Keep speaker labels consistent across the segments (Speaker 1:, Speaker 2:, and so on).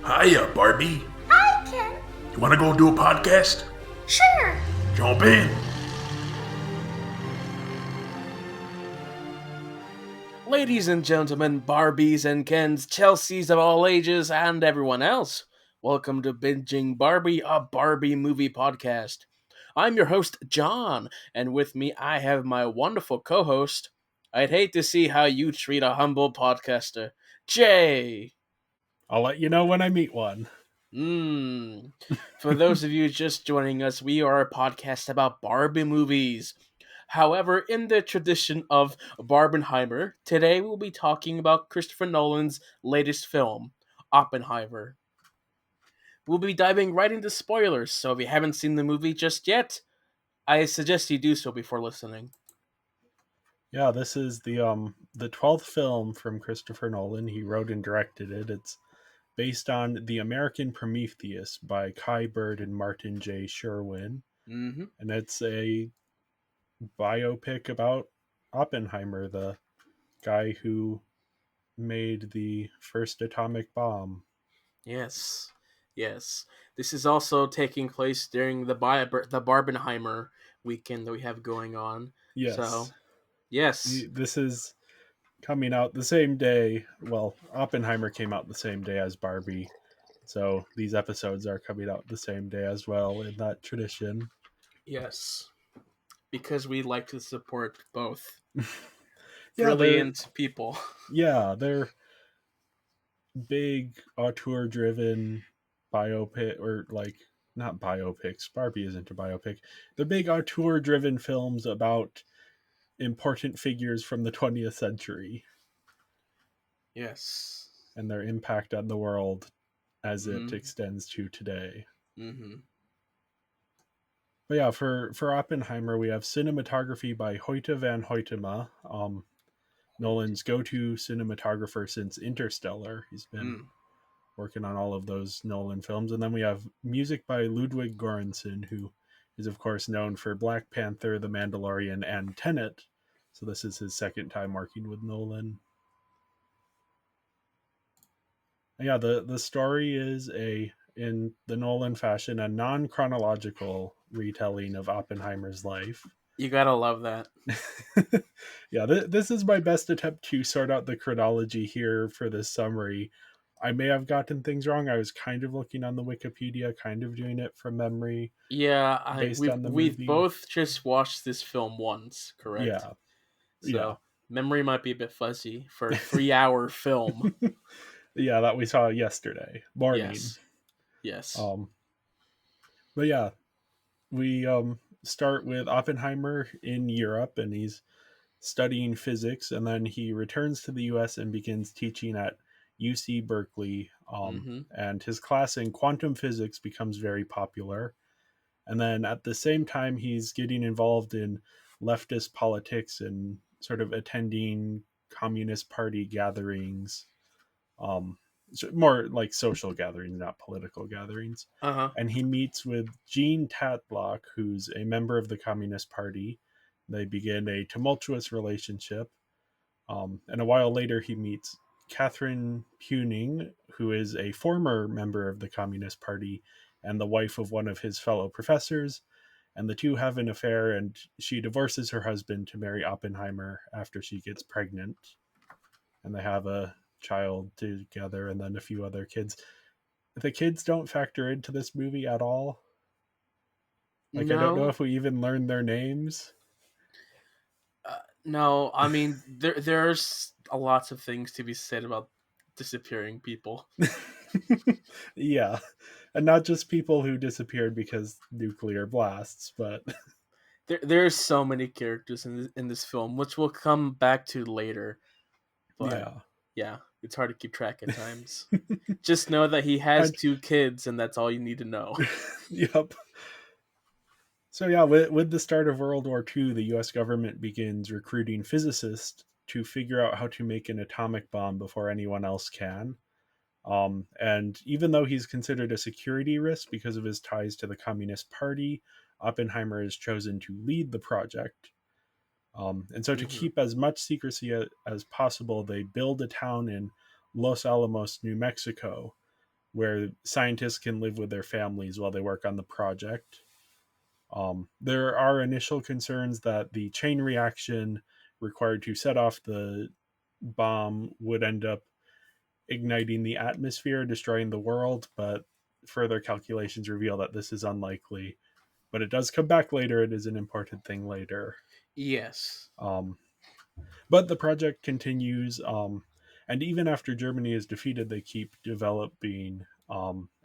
Speaker 1: Hiya, Barbie.
Speaker 2: Hi, Ken.
Speaker 1: You want to go do a podcast?
Speaker 2: Sure.
Speaker 1: Jump in.
Speaker 3: Ladies and gentlemen, Barbies and Kens, Chelseas of all ages, and everyone else, welcome to Binging Barbie, a Barbie movie podcast. I'm your host, John, and with me I have my wonderful co-host. I'd hate to see how you treat a humble podcaster, Jay.
Speaker 4: I'll let you know when I meet one.
Speaker 3: For those of you just joining us, we are a podcast about Barbie movies. However, in the tradition of Barbenheimer, today we'll be talking about Christopher Nolan's latest film, Oppenheimer. We'll be diving right into spoilers, so if you haven't seen the movie just yet, I suggest you do so before listening.
Speaker 4: Yeah, this is the 12th film from Christopher Nolan. He wrote and directed it. It's based on The American Prometheus by Kai Bird and Martin J. Sherwin.
Speaker 3: Mm-hmm.
Speaker 4: And it's a biopic about Oppenheimer, the guy who made the first atomic bomb.
Speaker 3: Yes. This is also taking place during the Barbenheimer weekend that we have going on.
Speaker 4: Yes.
Speaker 3: So, yes.
Speaker 4: This is coming out the same day. Well, Oppenheimer came out the same day as Barbie. So these episodes are coming out the same day as well in that tradition.
Speaker 3: Yes. Because we like to support both
Speaker 4: Yeah,
Speaker 3: brilliant people.
Speaker 4: Yeah, they're big auteur-driven biopic, or not biopics. Barbie isn't a biopic. They're big auteur-driven films about important figures from the 20th century.
Speaker 3: Yes.
Speaker 4: And their impact on the world as it extends to today.
Speaker 3: Mm-hmm.
Speaker 4: But yeah, for Oppenheimer, we have cinematography by Hoyte van Hoytema, Nolan's go-to cinematographer since Interstellar. He's been working on all of those Nolan films. And then we have music by Ludwig Göransson, who is, of course, known for Black Panther, The Mandalorian, and Tenet. So this is his second time working with Nolan. Yeah, the story is in the Nolan fashion, a non-chronological retelling of Oppenheimer's life.
Speaker 3: You gotta love that.
Speaker 4: Yeah, this is my best attempt to sort out the chronology here for this summary. I may have gotten things wrong. I was kind of looking on the Wikipedia, kind of doing it from memory.
Speaker 3: Yeah, we've
Speaker 4: movie.
Speaker 3: both just watched this film once, correct?
Speaker 4: Yeah.
Speaker 3: So memory might be a bit fuzzy for a 3-hour film.
Speaker 4: Yeah, that we saw yesterday morning.
Speaker 3: Yes.
Speaker 4: But yeah, we start with Oppenheimer in Europe, and he's studying physics, and then he returns to the US and begins teaching at UC Berkeley. And his class in quantum physics becomes very popular. And then at the same time, he's getting involved in leftist politics and sort of attending Communist Party gatherings, more like social gatherings, not political gatherings. And he meets with Jean Tatlock, who's a member of the Communist Party. They begin a tumultuous relationship. And a while later, he meets Catherine Puning, who is a former member of the Communist Party and the wife of one of his fellow professors. And the two have an affair, and she divorces her husband to marry Oppenheimer after she gets pregnant. And they have a child together, and then a few other kids. The kids don't factor into this movie at all. No. I don't know if we even learned their names.
Speaker 3: No, I mean there's a lots of things to be said about disappearing people.
Speaker 4: Yeah, and not just people who disappeared because nuclear blasts, but
Speaker 3: there's so many characters in this film, which we'll come back to later. But yeah, it's hard to keep track at times. Just know that he has 2 kids, and that's all you need to know.
Speaker 4: Yep. So yeah, with the start of World War II, the U.S. government begins recruiting physicists to figure out how to make an atomic bomb before anyone else can. And even though he's considered a security risk because of his ties to the Communist Party, Oppenheimer is chosen to lead the project. And so to keep as much secrecy as possible, they build a town in Los Alamos, New Mexico, where scientists can live with their families while they work on the project. There are initial concerns that the chain reaction required to set off the bomb would end up igniting the atmosphere, destroying the world, but further calculations reveal that this is unlikely. But it does come back later. It is an important thing later.
Speaker 3: Yes.
Speaker 4: Um, but the project continues, and even after Germany is defeated, they keep developing.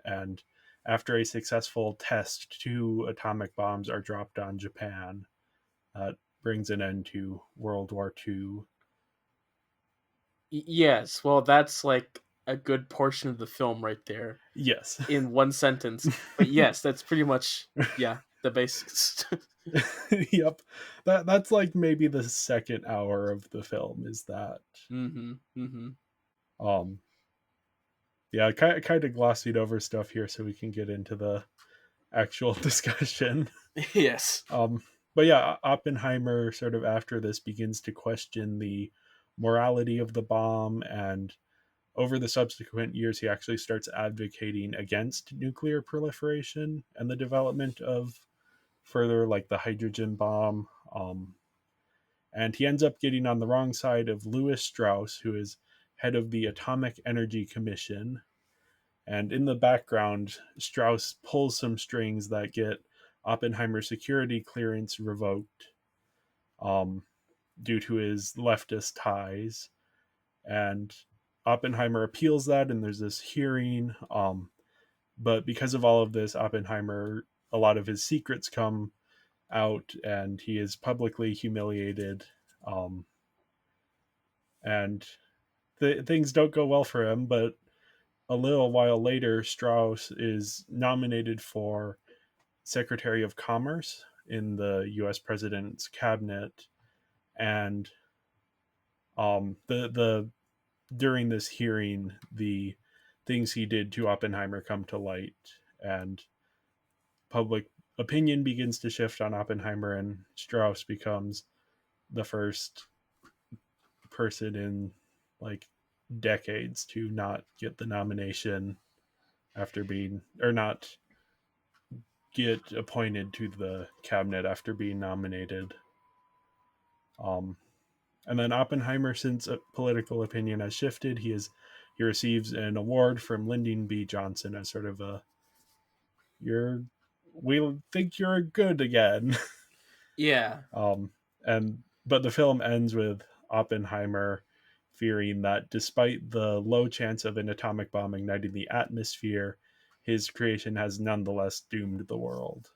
Speaker 4: And after a successful test, 2 atomic bombs are dropped on Japan. That brings an end to World War II.
Speaker 3: Yes. Well, that's like a good portion of the film right there
Speaker 4: Yes.
Speaker 3: in one sentence. But yes, that's pretty much the basics.
Speaker 4: Yep. That's like maybe the second hour of the film is that.
Speaker 3: Mm-hmm. Mm-hmm.
Speaker 4: Um yeah, kind of glossing over stuff here so we can get into the actual discussion.
Speaker 3: Yes.
Speaker 4: Um but yeah, Oppenheimer sort of after this begins to question the morality of the bomb, and over the subsequent years he actually starts advocating against nuclear proliferation and the development of further like the hydrogen bomb. And he ends up getting on the wrong side of Lewis Strauss, who is head of the Atomic Energy Commission. And in the background, Strauss pulls some strings that get Oppenheimer's security clearance revoked, um, due to his leftist ties. And Oppenheimer appeals that, and there's this hearing. But because of all of this, Oppenheimer, a lot of his secrets come out, and he is publicly humiliated. Um, and things don't go well for him. But a little while later, Strauss is nominated for Secretary of Commerce in the U.S. President's cabinet, and the during this hearing, the things he did to Oppenheimer come to light, and public opinion begins to shift on Oppenheimer, and Strauss becomes the first person in like decades to not get the nomination after being, or not get appointed to the cabinet after being nominated. Um, and then Oppenheimer, since political opinion has shifted, he receives an award from Lyndon B. Johnson as sort of a you're we think you're good again.
Speaker 3: Yeah.
Speaker 4: And but the film ends with Oppenheimer fearing that despite the low chance of an atomic bomb igniting the atmosphere, his creation has nonetheless doomed the world.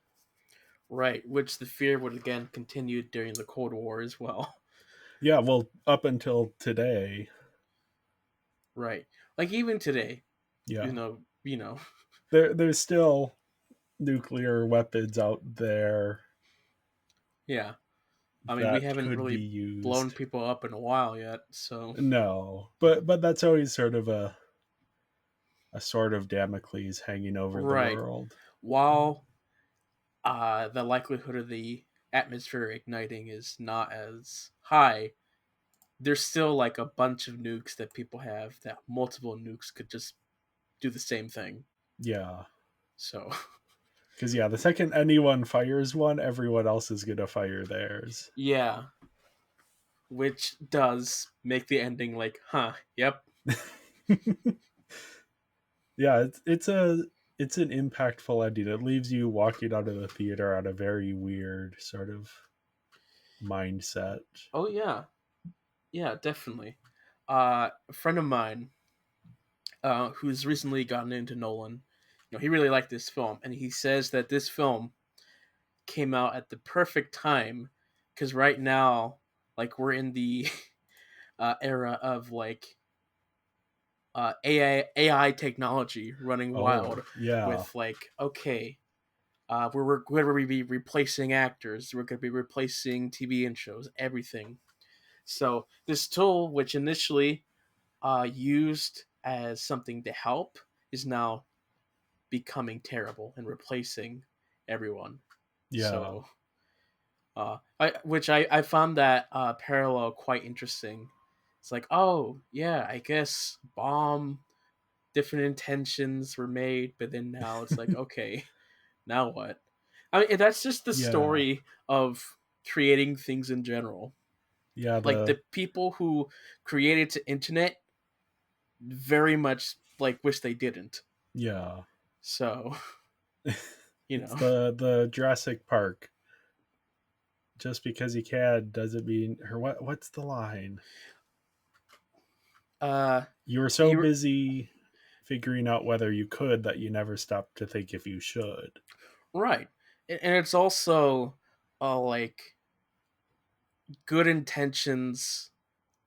Speaker 3: Right. Which the fear would again continue during the Cold War as well.
Speaker 4: Yeah, well, up until today,
Speaker 3: Right. Like even today,
Speaker 4: yeah,
Speaker 3: you know.
Speaker 4: there's still nuclear weapons out there
Speaker 3: Yeah. I mean, we
Speaker 4: that
Speaker 3: haven't
Speaker 4: could be
Speaker 3: really blown
Speaker 4: used.
Speaker 3: people up in a while yet, so
Speaker 4: No, but that's always sort of a sort of Damocles hanging over the
Speaker 3: right.
Speaker 4: world.
Speaker 3: While the likelihood of the atmosphere igniting is not as high, there's still like a bunch of nukes that people have that multiple nukes could just do the same thing.
Speaker 4: Yeah,
Speaker 3: So,
Speaker 4: because yeah, the second anyone fires one, everyone else is gonna fire theirs.
Speaker 3: yeah, which does make the ending like, huh, yep.
Speaker 4: Yeah, it's an impactful ending. It leaves you walking out of the theater on a very weird sort of mindset.
Speaker 3: Oh yeah. Yeah, definitely. A friend of mine who's recently gotten into Nolan, he really liked this film, and he says that this film came out at the perfect time because right now, like we're in the era of like AI technology running
Speaker 4: Oh
Speaker 3: wild
Speaker 4: yeah,
Speaker 3: with like okay. We're going to be replacing actors. We're going to be replacing TV and shows, everything. So this tool, which initially used as something to help, is now becoming terrible and replacing everyone.
Speaker 4: yeah,
Speaker 3: So, I found that parallel quite interesting. It's like, oh yeah, I guess bomb different intentions were made, but then now it's like, okay, now what? I mean, that's just the
Speaker 4: Yeah.
Speaker 3: story of creating things in general.
Speaker 4: Yeah,
Speaker 3: Like
Speaker 4: the
Speaker 3: the people who created the internet very much like wish they didn't.
Speaker 4: yeah.
Speaker 3: So, you
Speaker 4: It's
Speaker 3: know,
Speaker 4: the Jurassic Park. Just because you can doesn't mean, or what's the line?
Speaker 3: uh,
Speaker 4: You were so
Speaker 3: you
Speaker 4: busy figuring out whether you could that you never stopped to think if you should.
Speaker 3: right, and it's also like good intentions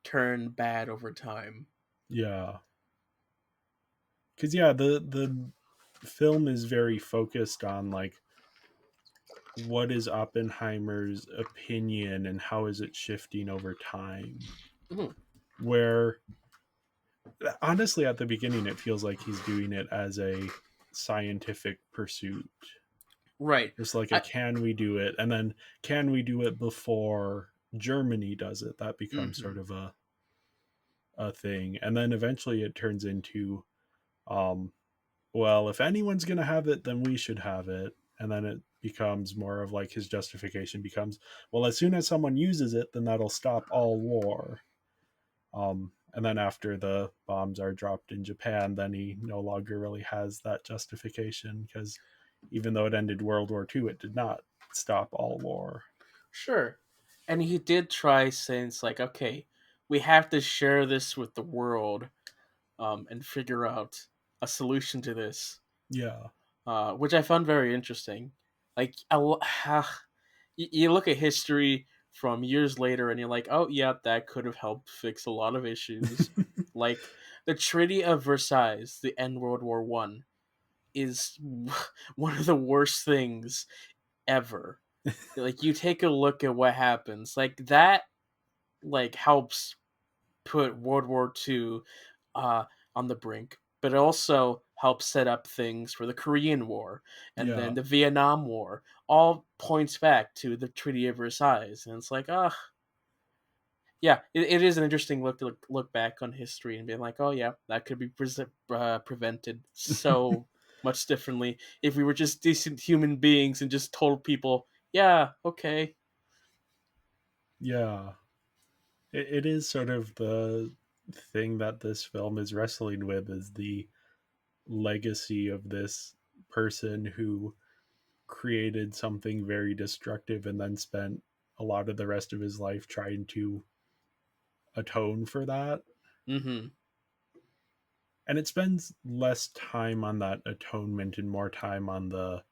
Speaker 3: turn bad over time.
Speaker 4: Yeah. Cuz yeah, the film is very focused on like what is Oppenheimer's opinion and how is it shifting over time.
Speaker 3: Mhm.
Speaker 4: Where honestly at the beginning it feels like he's doing it as a scientific pursuit.
Speaker 3: Right.
Speaker 4: Just like a
Speaker 3: I.
Speaker 4: can we do it? And then can we do it before Germany does it? That becomes sort
Speaker 3: Mhm.
Speaker 4: of a thing. And then eventually it turns into um well, if anyone's gonna have it, then we should have it. And then it becomes more of like his justification becomes, well, as soon as someone uses it, then that'll stop all war. And then after the bombs are dropped in Japan, then he no longer really has that justification because even though it ended World War II, it did not stop all war.
Speaker 3: Sure. And he did try saying it's like, okay, we have to share this with the world, and figure out a solution to this,
Speaker 4: Yeah,
Speaker 3: which I found very interesting. Like, you look at history from years later, and you're like, oh yeah, that could have helped fix a lot of issues. Like the Treaty of Versailles, the end World War One, is one of the worst things ever. Like you take a look at what happens, like that, like helps put World War Two uh, on the brink, but it also helps set up things for the Korean War and then
Speaker 4: yeah,
Speaker 3: the Vietnam War. All points back to the Treaty of Versailles, and it's like, yeah, it is an interesting look to look back on history and be like, oh yeah, that could be prevented so much differently if we were just decent human beings and just told people, yeah, okay.
Speaker 4: yeah. It is sort of the thing that this film is wrestling with is the legacy of this person who created something very destructive and then spent a lot of the rest of his life trying to atone for that.
Speaker 3: Mm-hmm.
Speaker 4: And it spends less time on that atonement and more time on the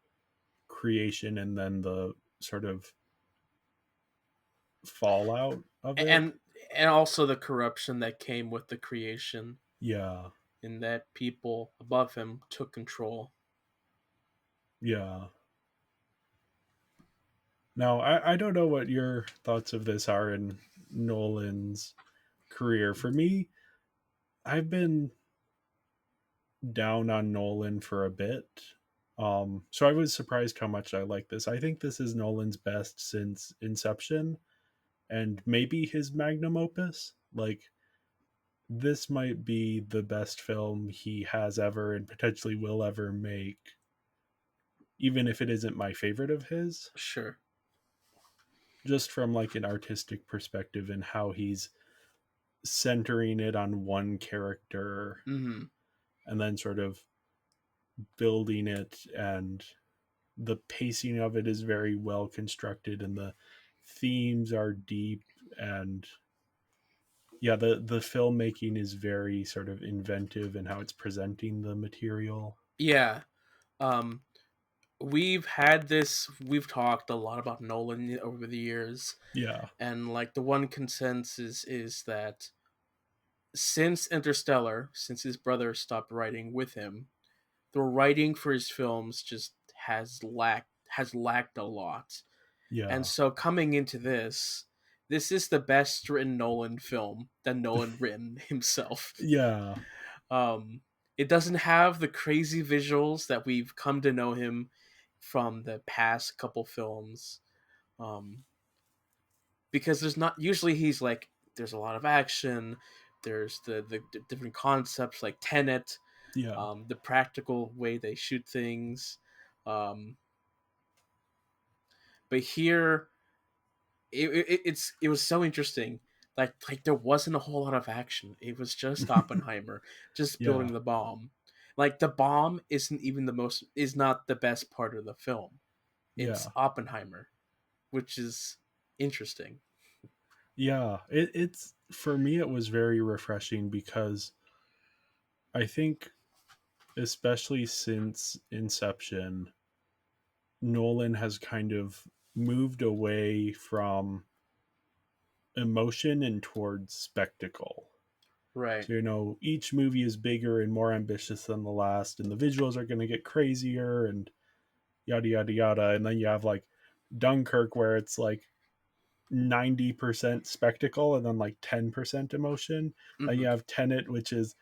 Speaker 4: creation and then the sort of fallout of it.
Speaker 3: and and also the corruption that came with the creation,
Speaker 4: Yeah,
Speaker 3: in that people above him took control.
Speaker 4: yeah. Now, I don't know what your thoughts of this are in Nolan's career. For me, I've been down on Nolan for a bit. So I was surprised how much I like this. I think this is Nolan's best since Inception and maybe his magnum opus. Like, this might be the best film he has ever and potentially will ever make, even if it isn't my favorite of his,
Speaker 3: Sure.
Speaker 4: just from like an artistic perspective and how he's centering it on one character
Speaker 3: Mm-hmm.
Speaker 4: and then sort of building it, and the pacing of it is very well constructed and the themes are deep, and yeah, the filmmaking is very sort of inventive in how it's presenting the material.
Speaker 3: Yeah. um we've talked a lot about Nolan over the years,
Speaker 4: Yeah,
Speaker 3: and like the one consensus is that since Interstellar, since his brother stopped writing with him, the writing for his films just has lacked a lot. And
Speaker 4: yeah,
Speaker 3: so coming into this is the best written Nolan film that Nolan written himself.
Speaker 4: yeah,
Speaker 3: Um, it doesn't have the crazy visuals that we've come to know him from the past couple films. Um, because there's not usually he's like there's a lot of action, there's the different concepts like Tenet.
Speaker 4: Yeah.
Speaker 3: the practical way they shoot things. Um, but here, it was so interesting. Like there wasn't a whole lot of action. It was just Oppenheimer just
Speaker 4: Yeah.
Speaker 3: building the bomb. Like the bomb isn't even the most is not the best part of the film. It's
Speaker 4: Yeah.
Speaker 3: Oppenheimer, which is interesting.
Speaker 4: Yeah. It's for me it was very refreshing because I think especially since Inception, Nolan has kind of moved away from emotion and towards spectacle.
Speaker 3: Right.
Speaker 4: So, each movie is bigger and more ambitious than the last, and the visuals are going to get crazier and yada, yada, yada. And then you have like Dunkirk, where it's like 90% spectacle and then like 10% emotion. Then
Speaker 3: Hmm.
Speaker 4: you have Tenet, which is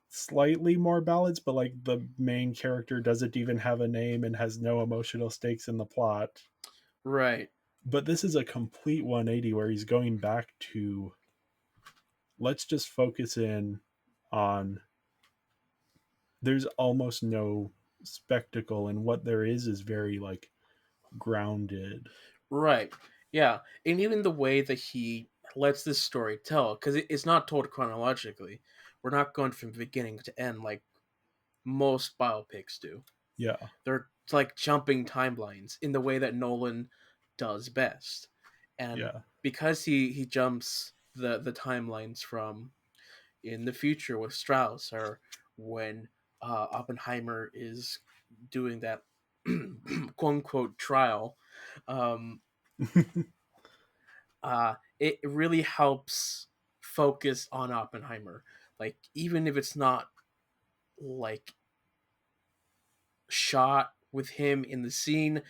Speaker 4: slightly more balanced, but like the main character doesn't even have a name and has no emotional stakes in the plot.
Speaker 3: Right.
Speaker 4: But this is a complete 180 where he's going back to let's just focus in on there's almost no spectacle, and what there is very like grounded.
Speaker 3: Right. Yeah. And even the way that he lets this story tell, because it's not told chronologically. We're not going from beginning to end like most biopics do.
Speaker 4: Yeah.
Speaker 3: They're like jumping timelines in the way that Nolan does best. And
Speaker 4: Yeah.
Speaker 3: because he jumps the timelines from in the future with Strauss or when Oppenheimer is doing that quote unquote trial, um, it really helps focus on Oppenheimer. Like even if it's not like shot with him in the scene,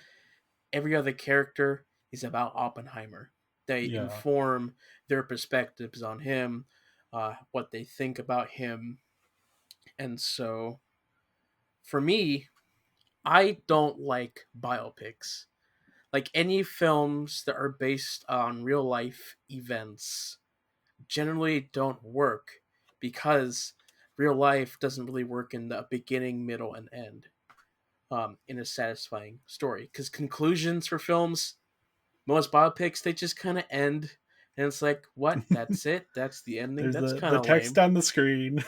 Speaker 3: every other character is about Oppenheimer. They
Speaker 4: Yeah.
Speaker 3: inform their perspectives on him, what they think about him, and so for me, I don't like biopics. Like any films that are based on real life events generally don't work because real life doesn't really work in the beginning, middle, and end in a satisfying story. Because conclusions for films, most biopics, they just kind of end, and it's like, what? That's it? That's the ending?
Speaker 4: There's
Speaker 3: That's kind
Speaker 4: the
Speaker 3: of
Speaker 4: text
Speaker 3: lame.
Speaker 4: on the screen.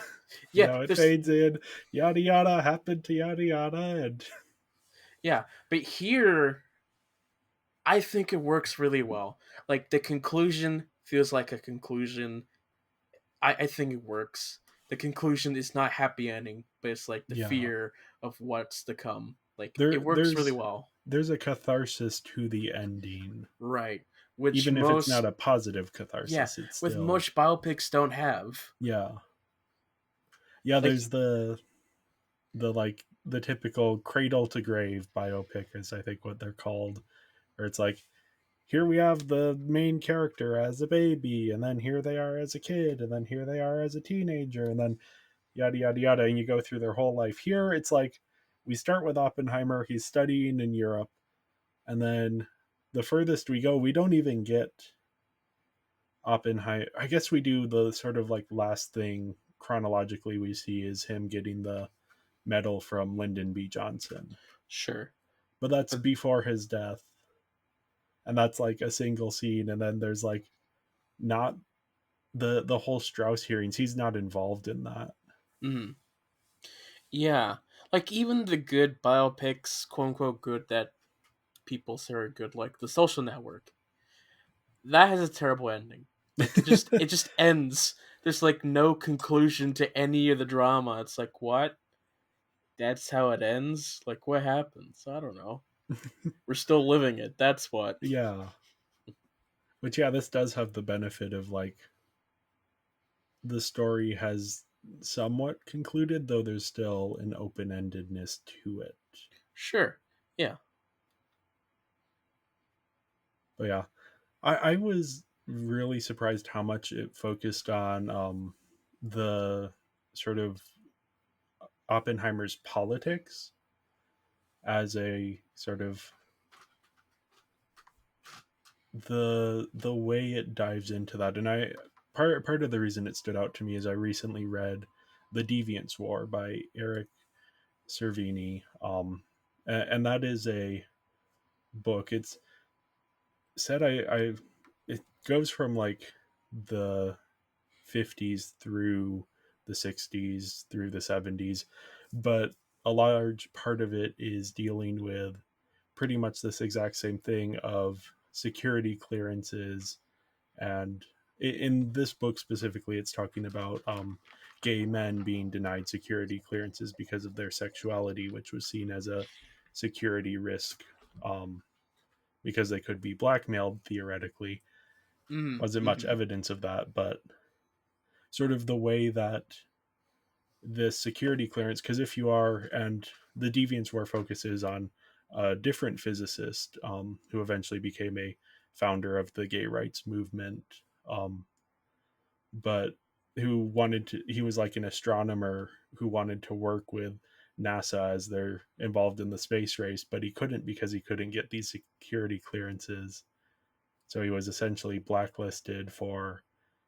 Speaker 3: Yeah,
Speaker 4: It
Speaker 3: there's
Speaker 4: fades in, yada yada happened to yada yada, and
Speaker 3: yeah, but here I think it works really well. Like the conclusion feels like a conclusion. I think it works. The conclusion is not happy ending, but it's like the
Speaker 4: yeah.
Speaker 3: fear of what's to come. Like
Speaker 4: There
Speaker 3: it works really
Speaker 4: there's
Speaker 3: well.
Speaker 4: there's a catharsis to the ending.
Speaker 3: Right. Which
Speaker 4: Even if it's not
Speaker 3: most
Speaker 4: a positive
Speaker 3: yeah,
Speaker 4: catharsis, it's
Speaker 3: with
Speaker 4: still
Speaker 3: most biopics don't have.
Speaker 4: yeah. Yeah,
Speaker 3: Like
Speaker 4: there's the like the typical cradle to grave biopic is I think what they're called, where it's like here we have the main character as a baby, and then here they are as a kid, and then here they are as a teenager, and then yada yada yada, and you go through their whole life. Here it's like we start with Oppenheimer, he's studying in Europe, and then the furthest we go, we don't even get Oppenheimer. I guess we do the sort of like last thing chronologically we see is him getting the medal from Lyndon B. Johnson.
Speaker 3: sure.
Speaker 4: But that's
Speaker 3: But
Speaker 4: before his death. And that's like a single scene. And then there's like not the whole Strauss hearings. He's not involved in that.
Speaker 3: mm, yeah. Like even the good biopics, quote unquote good that people say are good, like The Social Network. That has a terrible ending. Like it just ends. There's like no conclusion to any of the drama. It's like what? That's how it ends? Like what happens? I don't know. We're still living it. That's what.
Speaker 4: Yeah. But yeah, this does have the benefit of like the story has somewhat concluded, though there's still an open endedness to it.
Speaker 3: Sure. Yeah.
Speaker 4: But yeah, I was really surprised how much it focused on the sort of Oppenheimer's politics as a sort of the way it dives into that. And I part of the reason it stood out to me is I recently read The Deviants War by Eric Cervini. And that is a book. It's said it goes from like the 50s through the 60s through the 70s, but a large part of it is dealing with pretty much this exact same thing of security clearances. And in this book specifically, it's talking about gay men being denied security clearances because of their sexuality, which was seen as a security risk, um, because they could be blackmailed theoretically.
Speaker 3: Mm-hmm.
Speaker 4: Wasn't much
Speaker 3: Mm-hmm.
Speaker 4: evidence of that, but sort of the way that this security clearance, because if you are, and the Deviants War focuses on a different physicist, who eventually became a founder of the gay rights movement, um, but who wanted to, he was like an astronomer who wanted to work with NASA as they're involved in the space race, but he couldn't because he couldn't get these security clearances. So he was essentially blacklisted for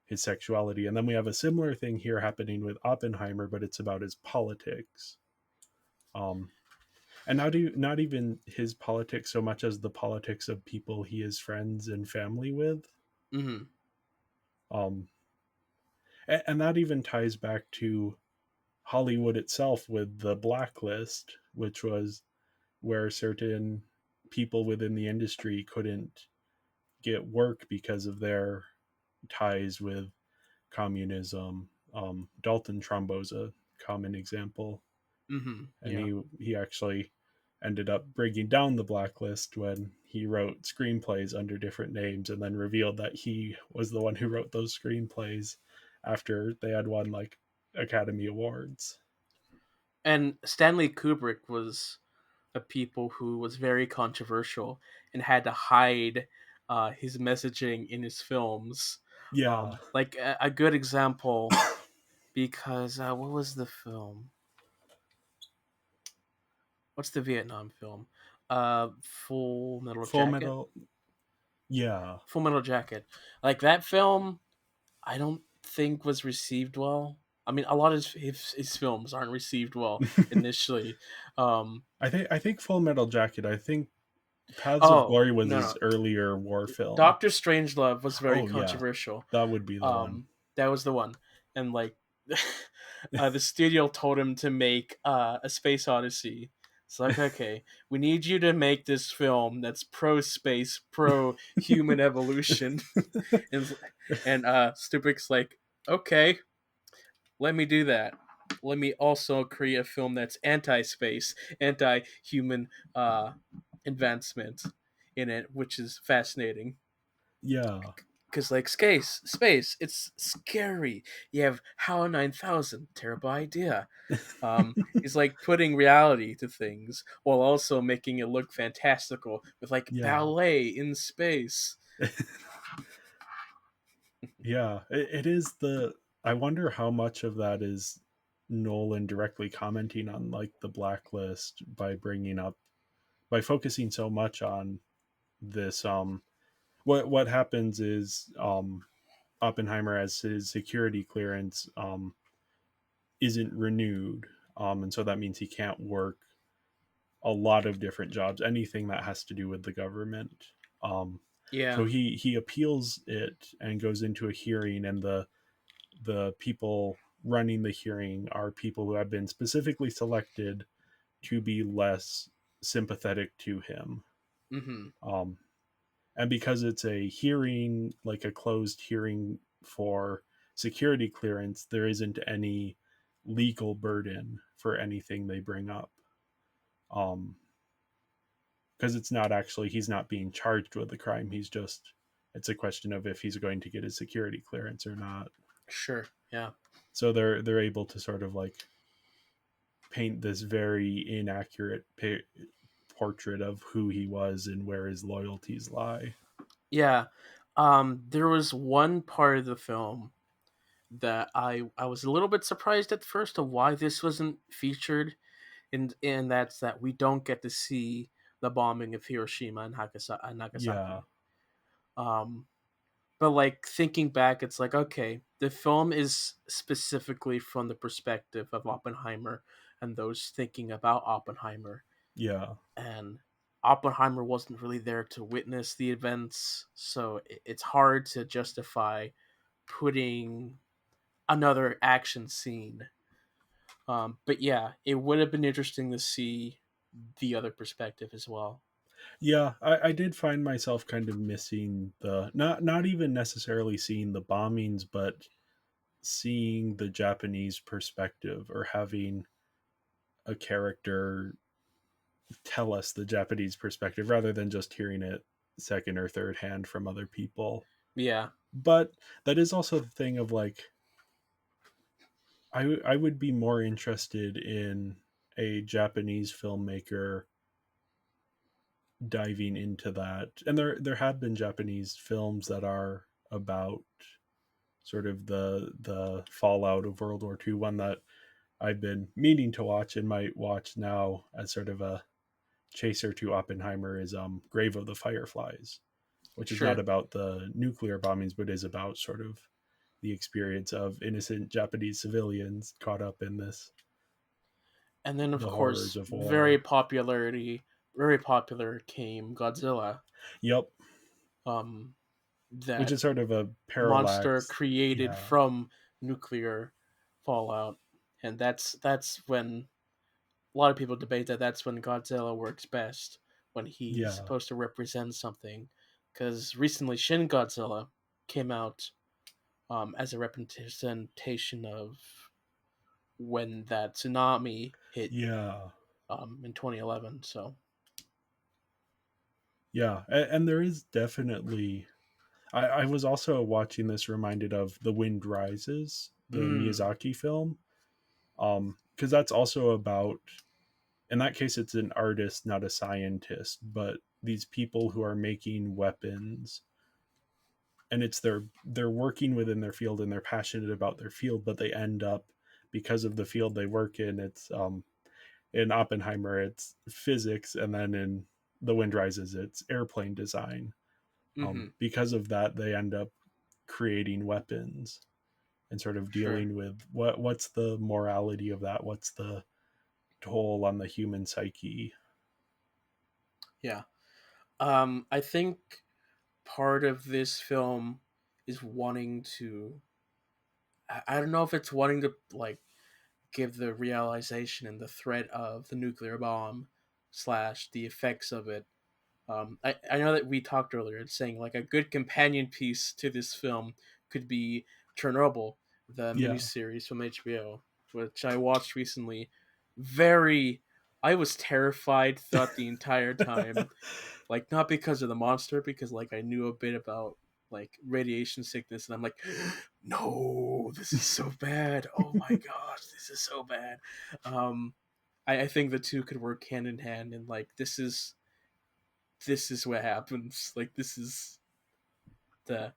Speaker 4: his sexuality. And then we have a similar thing here happening with Oppenheimer, but it's about his politics. Um, and not even his politics so much as the politics of people he is friends and family with.
Speaker 3: Mm-hmm.
Speaker 4: Um, and that even ties back to Hollywood itself with the blacklist, which was where certain people within the industry couldn't get work because of their ties with communism. Dalton Trumbo's a common example,
Speaker 3: Mm-hmm.
Speaker 4: and
Speaker 3: Yeah.
Speaker 4: he actually ended up bringing down the blacklist when he wrote screenplays under different names, and then revealed that he was the one who wrote those screenplays after they had won like Academy Awards.
Speaker 3: And Stanley Kubrick was a people who was very controversial and had to hide his messaging in his films.
Speaker 4: Yeah,
Speaker 3: Like a good example, because what was the film? What's the Vietnam film? Full Metal
Speaker 4: Full
Speaker 3: Jacket.
Speaker 4: Metal. Yeah,
Speaker 3: Full Metal Jacket. Like that film, I don't think was received well. I mean, a lot of his films aren't received well initially. Um,
Speaker 4: I think Full Metal Jacket. I think Paths of
Speaker 3: oh
Speaker 4: Glory was
Speaker 3: no,
Speaker 4: his
Speaker 3: no,
Speaker 4: earlier war film.
Speaker 3: Doctor Strangelove was very
Speaker 4: Oh yeah,
Speaker 3: controversial.
Speaker 4: that would be the one.
Speaker 3: That was the one, and like, the studio told him to make a Space Odyssey. It's like, okay, we need you to make this film that's pro space, pro human evolution, and Stupid's like, okay, let me do that. Let me also create a film that's anti-space, anti-human advancement in it, which is fascinating.
Speaker 4: Yeah,
Speaker 3: Because like space, it's scary. You have HAL 9000, terrible idea. He's like putting reality to things while also making it look fantastical with like
Speaker 4: yeah,
Speaker 3: ballet in space.
Speaker 4: yeah. It is the. I wonder how much of that is Nolan directly commenting on like the blacklist by bringing up, by focusing so much on this. What happens is Oppenheimer, as his security clearance isn't renewed, and so that means he can't work a lot of different jobs, anything that has to do with the government. Um,
Speaker 3: Yeah.
Speaker 4: so he appeals it and goes into a hearing, and the people running the hearing are people who have been specifically selected to be less sympathetic to him.
Speaker 3: Mm-hmm.
Speaker 4: Um, and because it's a hearing, like a closed hearing for security clearance, there isn't any legal burden for anything they bring up. Um, because it's not actually, he's not being charged with the crime. He's just, it's a question of if he's going to get his security clearance or not.
Speaker 3: Sure. Yeah.
Speaker 4: So they're able to sort of like paint this very inaccurate portrait of who he was and where his loyalties lie.
Speaker 3: Yeah. There was one part of the film that I was a little bit surprised at first of why this wasn't featured, and that's that we don't get to see the bombing of Hiroshima and
Speaker 4: Yeah,
Speaker 3: Nagasaki. Um, But like thinking back, it's like okay, the film is specifically from the perspective of Oppenheimer and those thinking about Oppenheimer,
Speaker 4: Yeah.
Speaker 3: and Oppenheimer wasn't really there to witness the events, so it's hard to justify putting another action scene. But yeah, it would have been interesting to see the other perspective as well.
Speaker 4: Yeah, I did find myself kind of missing the not even necessarily seeing the bombings, but seeing the Japanese perspective or having a character tell us the Japanese perspective rather than just hearing it second or third hand from other people.
Speaker 3: Yeah,
Speaker 4: But that is also the thing of like I would be more interested in a Japanese filmmaker diving into that. And there have been Japanese films that are about sort of the fallout of World War II. One that I've been meaning to watch and might watch now as sort of a chaser to Oppenheimer is Grave of the Fireflies, which is not
Speaker 3: sure.
Speaker 4: about the nuclear bombings, but is about sort of the experience of innocent Japanese civilians caught up in this
Speaker 3: And then of
Speaker 4: the horrors
Speaker 3: course,
Speaker 4: of war.
Speaker 3: very popular came Godzilla.
Speaker 4: Yep,
Speaker 3: Um,
Speaker 4: which
Speaker 3: that
Speaker 4: is sort of a
Speaker 3: monster
Speaker 4: parallax.
Speaker 3: created
Speaker 4: Yeah,
Speaker 3: from nuclear fallout, and that's when a lot of people debate that that's when Godzilla works best, when he's
Speaker 4: yeah,
Speaker 3: supposed to represent something. Because recently, Shin Godzilla came out as a representation of when that tsunami hit
Speaker 4: yeah,
Speaker 3: in 2011. So,
Speaker 4: yeah. And there is definitely. I was also watching this reminded of The Wind Rises, the
Speaker 3: mm,
Speaker 4: Miyazaki film, because that's also about. In that case, it's an artist, not a scientist, but these people who are making weapons, and it's they're working within their field and they're passionate about their field, but they end up because of the field they work in. It's in Oppenheimer, it's physics, and then in The Wind Rises, it's airplane design.
Speaker 3: mm-hmm,
Speaker 4: Because of that, they end up creating weapons and sort of
Speaker 3: sure,
Speaker 4: dealing with what's the morality of that, what's the toll on the human psyche.
Speaker 3: yeah. I think part of this film is wanting to. I don't know if it's wanting to like give the realization and the threat of the nuclear bomb slash the effects of it. I know that we talked earlier and saying like a good companion piece to this film could be Chernobyl, the
Speaker 4: Yeah.
Speaker 3: miniseries from HBO, which I watched recently. Very, I was terrified throughout the entire time. Like not because of the monster, because like I knew a bit about like radiation sickness, and I'm like, no, this is so bad. Oh my gosh, this is so bad. Um, I think the two could work hand in hand, and like this is what happens. Like this is the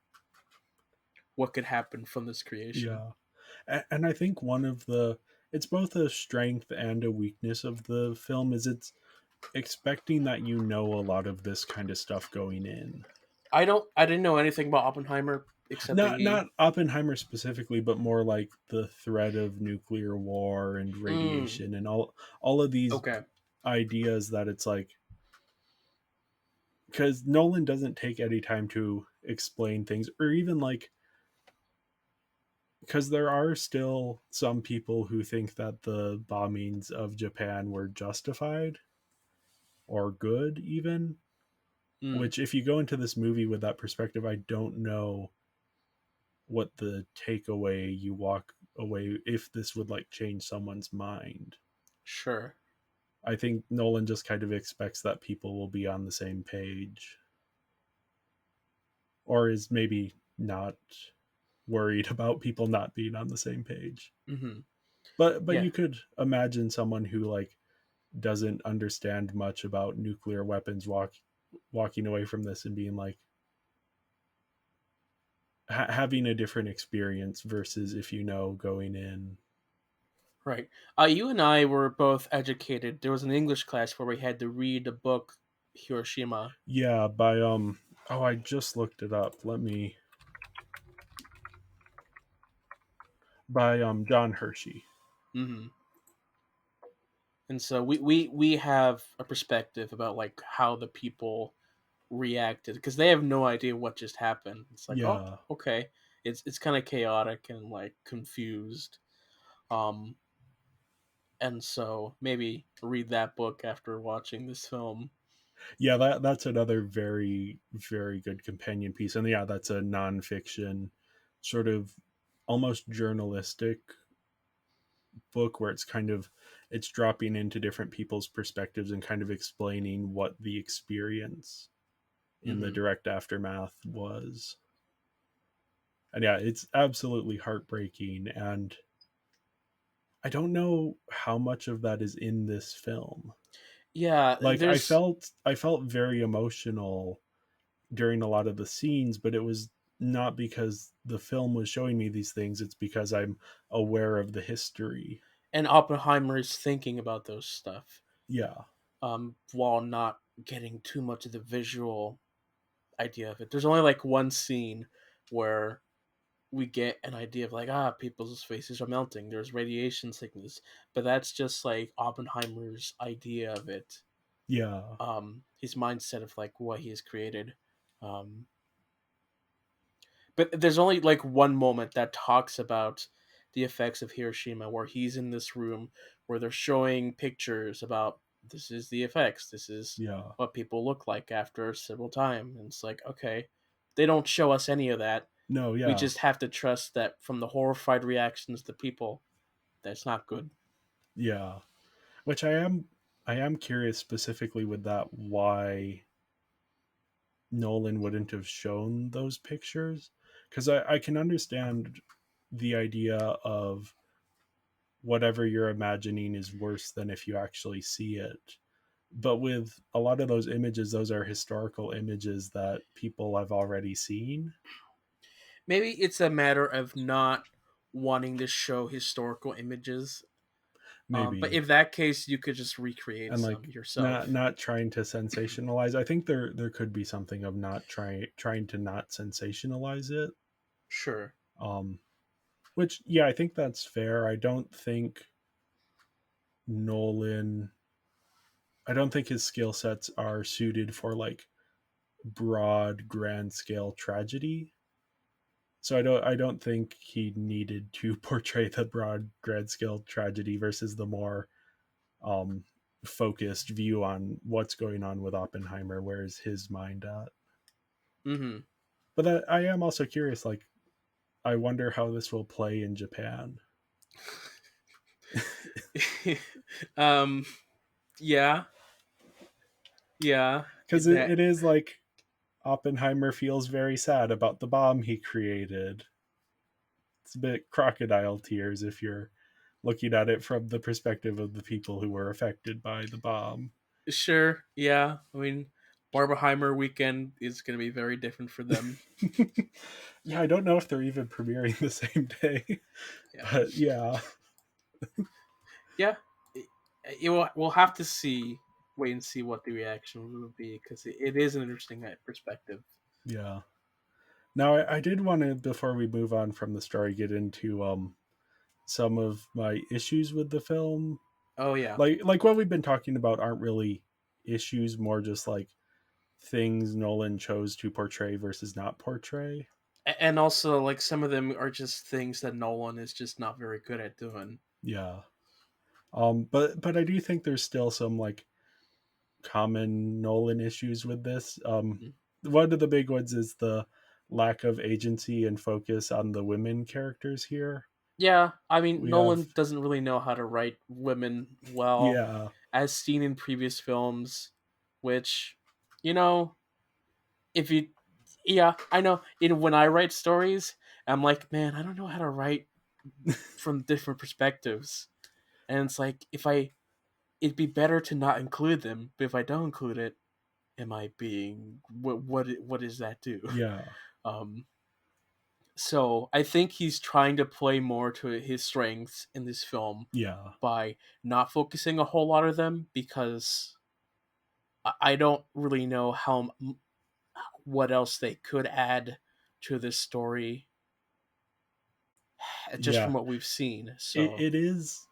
Speaker 3: what could happen from this creation.
Speaker 4: Yeah. And I think one of the it's both a strength and a weakness of the film is it's expecting that you know a lot of this kind of stuff going in.
Speaker 3: I didn't know anything about Oppenheimer except that he.
Speaker 4: Not Oppenheimer specifically, but more like the threat of nuclear war and
Speaker 3: Mm,
Speaker 4: radiation and all of these
Speaker 3: okay.
Speaker 4: ideas that it's like because Nolan doesn't take any time to explain things or even like because there are still some people who think that the bombings of Japan were justified or good even,
Speaker 3: Mm,
Speaker 4: which if you go into this movie with that perspective, I don't know what the takeaway you walk away if this would like change someone's mind.
Speaker 3: sure.
Speaker 4: I think Nolan just kind of expects that people will be on the same page or is maybe not worried about people not being on the same page.
Speaker 3: Hmm.
Speaker 4: But
Speaker 3: Yeah.
Speaker 4: you could imagine someone who like doesn't understand much about nuclear weapons walking away from this and being like having a different experience versus if you know going in.
Speaker 3: Right. You and I were both educated. There was an English class where we had to read the book Hiroshima.
Speaker 4: Yeah, by oh I just looked it up. Let me by John Hershey.
Speaker 3: Hmm. And so we have a perspective about like how the people reacted because they have no idea what just happened. It's like, oh,
Speaker 4: Yeah.
Speaker 3: okay, it's kind of chaotic and like confused. Um, and so maybe read that book after watching this film.
Speaker 4: Yeah, that's another very, very good companion piece. And yeah, that's a nonfiction sort of almost journalistic book where it's dropping into different people's perspectives and kind of explaining what the experience in the
Speaker 3: Hmm.
Speaker 4: direct aftermath was. And yeah, it's absolutely heartbreaking, and I don't know how much of that is in this film.
Speaker 3: Yeah,
Speaker 4: Like
Speaker 3: there's
Speaker 4: I felt very emotional during a lot of the scenes, but it was not because the film was showing me these things, it's because I'm aware of the history.
Speaker 3: and Oppenheimer is thinking about those stuff,
Speaker 4: Yeah.
Speaker 3: while not getting too much of the visual idea of it. There's only like one scene where we get an idea of like people's faces are melting. There's radiation sickness, but that's just like Oppenheimer's idea of it.
Speaker 4: Yeah.
Speaker 3: His mindset of like what he has created. Um, but there's only like one moment that talks about the effects of Hiroshima, where he's in this room where they're showing pictures about this is the effects. This is
Speaker 4: Yeah.
Speaker 3: what people look like after several times. And it's like okay, they don't show us any of that.
Speaker 4: No,
Speaker 3: We
Speaker 4: yeah.
Speaker 3: just have to trust that from the horrified reactions of the people, that's not good.
Speaker 4: Yeah. Which I am curious specifically with that why Nolan wouldn't have shown those pictures, because I can understand the idea of whatever you're imagining is worse than if you actually see it. But with a lot of those images, those are historical images that people have already seen.
Speaker 3: Maybe it's a matter of not wanting to show historical images. But
Speaker 4: Maybe.
Speaker 3: in that case, you could just recreate
Speaker 4: And
Speaker 3: some
Speaker 4: like
Speaker 3: yourself.
Speaker 4: not trying to sensationalize. I think there could be something of not trying to not sensationalize it.
Speaker 3: Sure.
Speaker 4: Um which yeah, I think that's fair. Nolan I don't think his skill sets are suited for like broad grand scale tragedy. So I don't think he needed to portray the broad grand scale tragedy versus the more um focused view on what's going on with Oppenheimer. Where's his mind at?
Speaker 3: Mm-hmm.
Speaker 4: But that, I am also curious. Like, I wonder how this will play in Japan
Speaker 3: um. Yeah. Yeah.
Speaker 4: because
Speaker 3: That
Speaker 4: it is like Oppenheimer feels very sad about the bomb he created. It's a bit crocodile tears if you're looking at it from the perspective of the people who were affected by the bomb.
Speaker 3: sure. Yeah. I mean, Barbenheimer weekend is going to be very different for them.
Speaker 4: Yeah, I don't know if they're even premiering the same day,
Speaker 3: Yeah.
Speaker 4: but yeah,
Speaker 3: Yeah. We'll have to see. Wait and see what the reaction will be because it is an interesting perspective.
Speaker 4: yeah. Now, I did want to, before we move on from the story, get into some of my issues with the film.
Speaker 3: Oh yeah.
Speaker 4: Like what we've been talking about aren't really issues, more just like things Nolan chose to portray versus not portray.
Speaker 3: And also like some of them are just things that Nolan is just not very good at doing.
Speaker 4: Yeah. But I do think there's still some like common Nolan issues with this.
Speaker 3: Mm.
Speaker 4: One of the big ones is the lack of agency and focus on the women characters here.
Speaker 3: Yeah, I mean
Speaker 4: We have
Speaker 3: Nolan doesn't really know how to write women well,
Speaker 4: yeah,
Speaker 3: as seen in previous films, which, you know, if you, yeah, I know. When I write stories, I'm like, man, I don't know how to write from different perspectives, and it's like it'd be better to not include them, but if I don't include it, am I being what does that do?
Speaker 4: yeah,
Speaker 3: Um, so I think he's trying to play more to his strengths in this film
Speaker 4: yeah,
Speaker 3: by not focusing a whole lot of them because I don't really know what else they could add to this story just
Speaker 4: Yeah,
Speaker 3: from what we've seen.
Speaker 4: it,
Speaker 3: So,
Speaker 4: it is.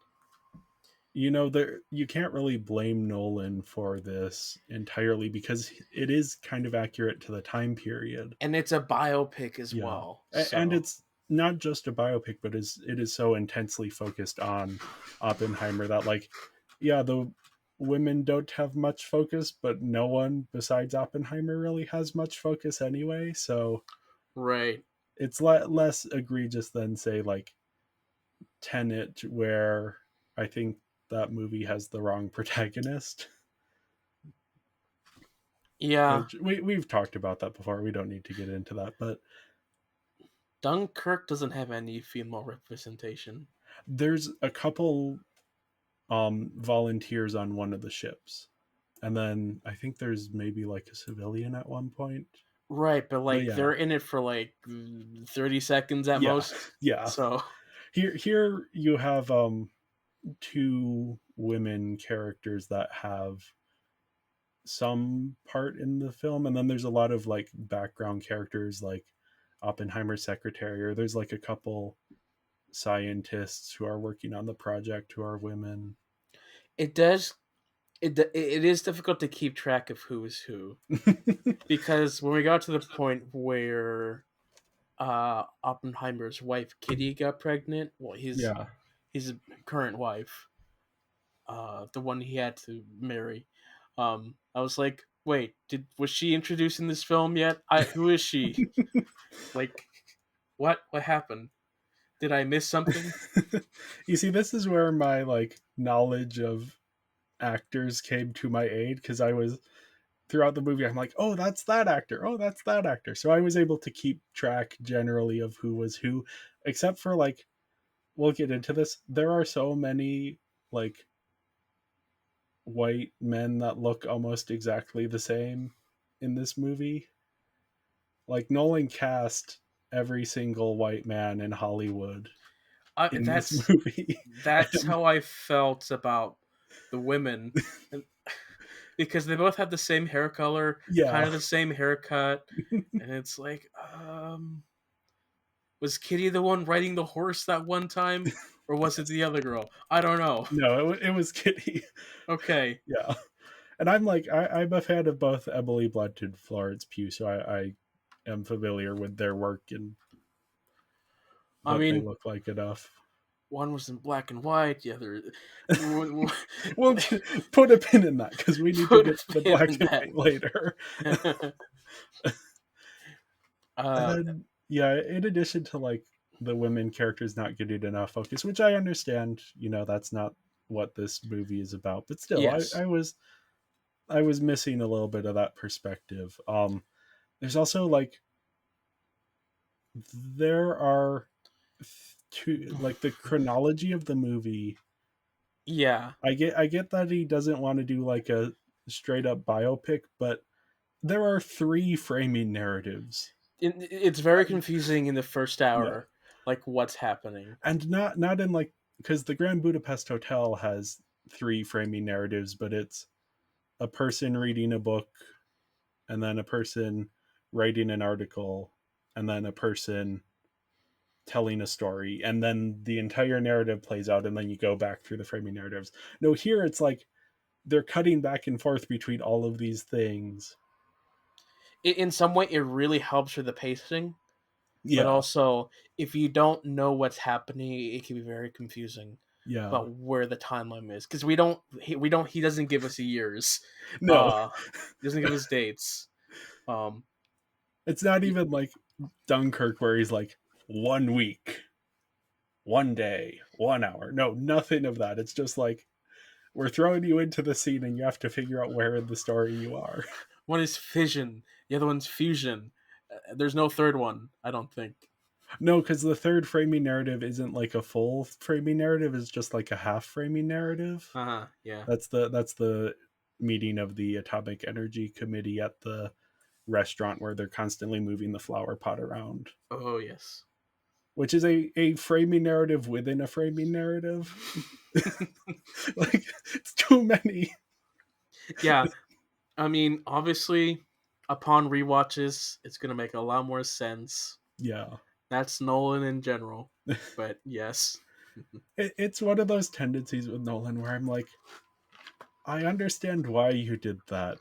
Speaker 4: There you can't really blame Nolan for this entirely because it is kind of accurate to the time period.
Speaker 3: and it's a biopic as
Speaker 4: Yeah,
Speaker 3: well.
Speaker 4: and
Speaker 3: So,
Speaker 4: it's not just a biopic, but it is so intensely focused on Oppenheimer that like, yeah, the women don't have much focus, but no one besides Oppenheimer really has much focus anyway. So
Speaker 3: right.
Speaker 4: it's less egregious than say like Tenet, where I think that movie has the wrong protagonist.
Speaker 3: Yeah,
Speaker 4: Which we've talked about that before. We don't need to get into that, but
Speaker 3: Dunkirk doesn't have any female representation.
Speaker 4: there's a couple volunteers on one of the ships. And then I think there's maybe like a civilian at one point.
Speaker 3: Right, but
Speaker 4: But
Speaker 3: like
Speaker 4: yeah.
Speaker 3: they're in it for like 30 seconds at
Speaker 4: Yeah.
Speaker 3: most.
Speaker 4: Yeah.
Speaker 3: So,
Speaker 4: Here you have two women characters that have some part in the film, and then there's a lot of like background characters like Oppenheimer's secretary, or there's like a couple scientists who are working on the project who are women.
Speaker 3: it does it is difficult to keep track of who is who because when we got to the point where Oppenheimer's wife Kitty got pregnant, well
Speaker 4: Yeah.
Speaker 3: his current wife, the one he had to marry, I was like, wait, did was she introduced in this film yet? I Who is she? Like, what happened? Did I miss something?
Speaker 4: You see, this is where my like knowledge of actors came to my aid, because I was throughout the movie I'm like, oh, that's that actor, oh, that's that actor, so I was able to keep track generally of who was who, except for like, we'll get into this, there are so many like white men that look almost exactly the same in this movie. Like Nolan cast every single white man in Hollywood
Speaker 3: I,
Speaker 4: in this
Speaker 3: that's
Speaker 4: movie.
Speaker 3: that's
Speaker 4: And
Speaker 3: how I felt about the women, and because they both had the same hair color, kind
Speaker 4: yeah.
Speaker 3: of the same haircut, and it's like, was Kitty the one riding the horse that one time, or was it
Speaker 4: Yes.
Speaker 3: the other girl? I don't know.
Speaker 4: No, it was Kitty.
Speaker 3: Okay,
Speaker 4: Yeah. And I'm like, I'm a fan of both Emily Blunt and Florence Pugh, so I am familiar with their work and
Speaker 3: I
Speaker 4: what they
Speaker 3: mean,
Speaker 4: look like enough.
Speaker 3: one was in black and white, the other.
Speaker 4: We'll put a pin in that because we need to
Speaker 3: Put
Speaker 4: get to the
Speaker 3: a pin
Speaker 4: black
Speaker 3: in
Speaker 4: and
Speaker 3: that.
Speaker 4: white later. And
Speaker 3: uh,
Speaker 4: then, yeah, in addition to like the women characters not getting enough focus, which I understand, that's not what this movie is about, but still,
Speaker 3: yes,
Speaker 4: I was missing a little bit of that perspective. There's also like there are two, like the chronology of the movie.
Speaker 3: yeah.
Speaker 4: I get that he doesn't want to do like a straight up biopic, but there are three framing narratives.
Speaker 3: It's very confusing in the first
Speaker 4: Yeah,
Speaker 3: hour, like what's happening.
Speaker 4: and not in like, because the Grand Budapest Hotel has three framing narratives, but it's a person reading a book, and then a person writing an article, and then a person telling a story, and then the entire narrative plays out, and then you go back through the framing narratives. No, here it's like they're cutting back and forth between all of these things.
Speaker 3: In some way, it really helps with the pacing, but
Speaker 4: Yeah,
Speaker 3: also if you don't know what's happening, it can be very confusing
Speaker 4: yeah.
Speaker 3: about where the timeline is because he doesn't give us years,
Speaker 4: No,
Speaker 3: uh, he doesn't give us dates. Um,
Speaker 4: it's not even like Dunkirk where he's like 1 week, 1 day, 1 hour. No, nothing of that. It's just like we're throwing you into the scene and you have to figure out where in the story you are.
Speaker 3: one is fission, the other one's fusion. There's no third one, I don't think.
Speaker 4: No, because the third framing narrative isn't like a full framing narrative, it's just like a half framing narrative.
Speaker 3: Yeah.
Speaker 4: That's the meeting of the Atomic Energy Committee at the restaurant where they're constantly moving the flower pot around,
Speaker 3: Oh yes.
Speaker 4: which is a framing narrative within a framing narrative. Like, it's too many.
Speaker 3: Yeah, I mean, obviously, upon rewatches, it's gonna make a lot more sense.
Speaker 4: Yeah.
Speaker 3: That's Nolan in general. But yes.
Speaker 4: It's one of those tendencies with Nolan where I'm like, I understand why you did that,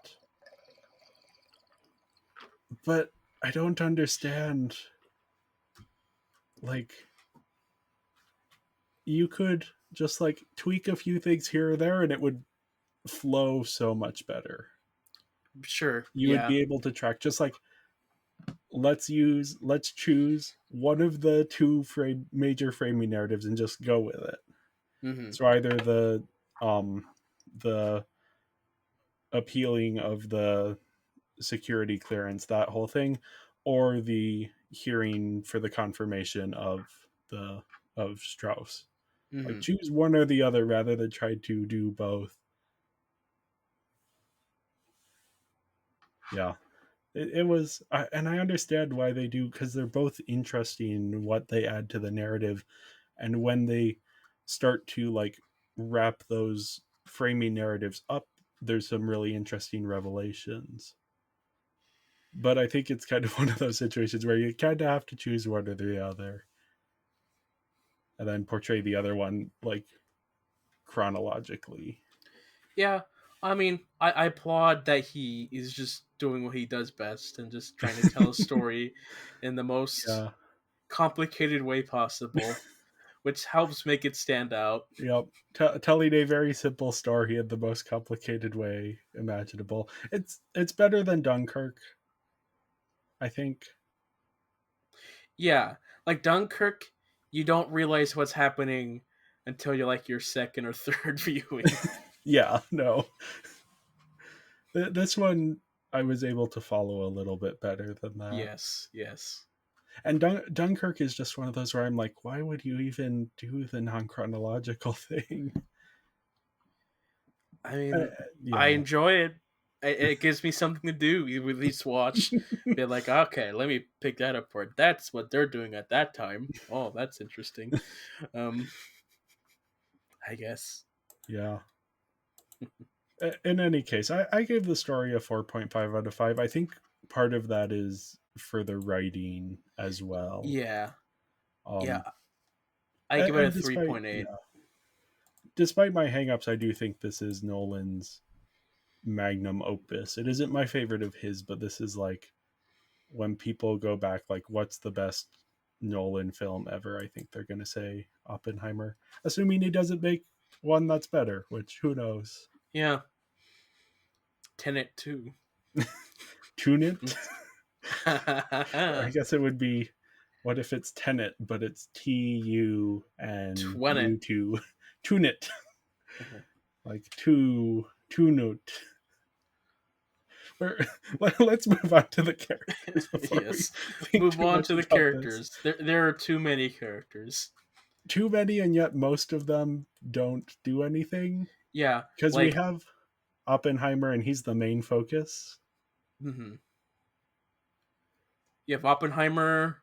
Speaker 4: but I don't understand. Like, you could just like tweak a few things here or there, and it would flow so much better.
Speaker 3: Sure.
Speaker 4: You would
Speaker 3: Yeah.
Speaker 4: be able to track just like let's choose one of the major framing narratives and just go with it.
Speaker 3: Mm-hmm.
Speaker 4: So either the appealing of the security clearance, that whole thing, or the hearing for the confirmation the of Strauss. Like,
Speaker 3: Mm-hmm.
Speaker 4: choose one or the other rather than try to do both. Yeah, it was, and I understand why they do, because they're both interesting in what they add to the narrative, and when they start to like wrap those framing narratives up, there's some really interesting revelations. But I think it's kind of one of those situations where you kind of have to choose one or the other, and then portray the other one like chronologically.
Speaker 3: Yeah. I mean, I applaud that he is just doing what he does best and just trying to tell a story in the most
Speaker 4: Yeah.
Speaker 3: complicated way possible, which helps make it stand out.
Speaker 4: Yep. Telling a very simple story in the most complicated way imaginable. It's better than Dunkirk, I think.
Speaker 3: Yeah, like Dunkirk, you don't realize what's happening until you're like your second or third viewing.
Speaker 4: Yeah, no. This one I was able to follow a little bit better than that.
Speaker 3: Yes, yes.
Speaker 4: And Dunkirk is just one of those where I'm like, why would you even do the non chronological thing?
Speaker 3: I
Speaker 4: Uh,
Speaker 3: mean, I
Speaker 4: yeah.
Speaker 3: enjoy it. It gives me something to do. You at least watch, be like, okay, let me pick that apart. That's what they're doing at that time. Oh, that's interesting. Um, I guess.
Speaker 4: Yeah. In any case, I gave the story a 4.5 out of 5. I think part of that is for the writing as well.
Speaker 3: Yeah, yeah.
Speaker 4: Um,
Speaker 3: I give it a
Speaker 4: and despite
Speaker 3: 3.8.
Speaker 4: despite my hangups, I do think this is Nolan's magnum opus. It isn't my favorite of his, but this is like, when people go back, like, what's the best Nolan film ever? I think they're gonna say Oppenheimer, assuming he doesn't make one that's better, which who knows.
Speaker 3: Yeah, Tenet too.
Speaker 4: Tune it. I guess it would be, what if it's Tenet, but it's TU and
Speaker 3: Twenty.
Speaker 4: U2? Tune it. Like two note. Let's move on to the characters before we
Speaker 3: Yes.
Speaker 4: think
Speaker 3: Move
Speaker 4: too
Speaker 3: on
Speaker 4: much
Speaker 3: to the
Speaker 4: about this.
Speaker 3: characters. There are too many characters.
Speaker 4: Too many, and yet most of them don't do anything.
Speaker 3: Yeah,
Speaker 4: Because we
Speaker 3: like
Speaker 4: have Oppenheimer, and he's the main focus.
Speaker 3: mhm. You have Oppenheimer,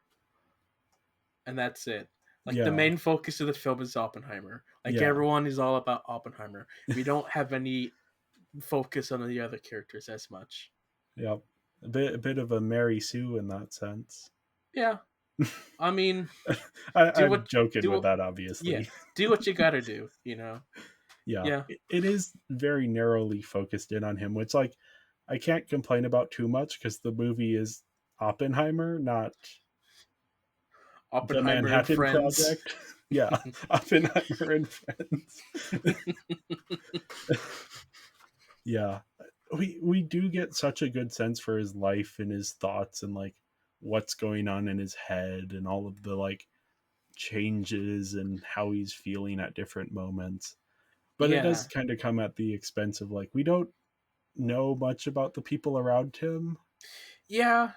Speaker 3: and that's it. Like the
Speaker 4: Yeah,
Speaker 3: main focus of the film is Oppenheimer. Like
Speaker 4: yeah,
Speaker 3: everyone is all about Oppenheimer. We don't have any focus on the other characters as much.
Speaker 4: yep. A bit of a Mary Sue in that sense.
Speaker 3: Yeah, I mean, do
Speaker 4: I'm
Speaker 3: what
Speaker 4: joking
Speaker 3: do
Speaker 4: with
Speaker 3: what,
Speaker 4: that,
Speaker 3: yeah,
Speaker 4: obviously.
Speaker 3: do what you gotta do. You know.
Speaker 4: Yeah,
Speaker 3: Yeah,
Speaker 4: it is very narrowly focused in on him, which, like, I can't complain about too much because the movie is Oppenheimer, not the
Speaker 3: Oppenheimer and
Speaker 4: Manhattan
Speaker 3: Friends.
Speaker 4: Project. Yeah, Oppenheimer and Friends. Yeah, we do get such a good sense for his life and his thoughts, and like what's going on in his head, and all of the like changes and how he's feeling at different moments. But it does
Speaker 3: Yeah,
Speaker 4: kind of come at the expense of, like, we don't know much about the people around him.
Speaker 3: yeah,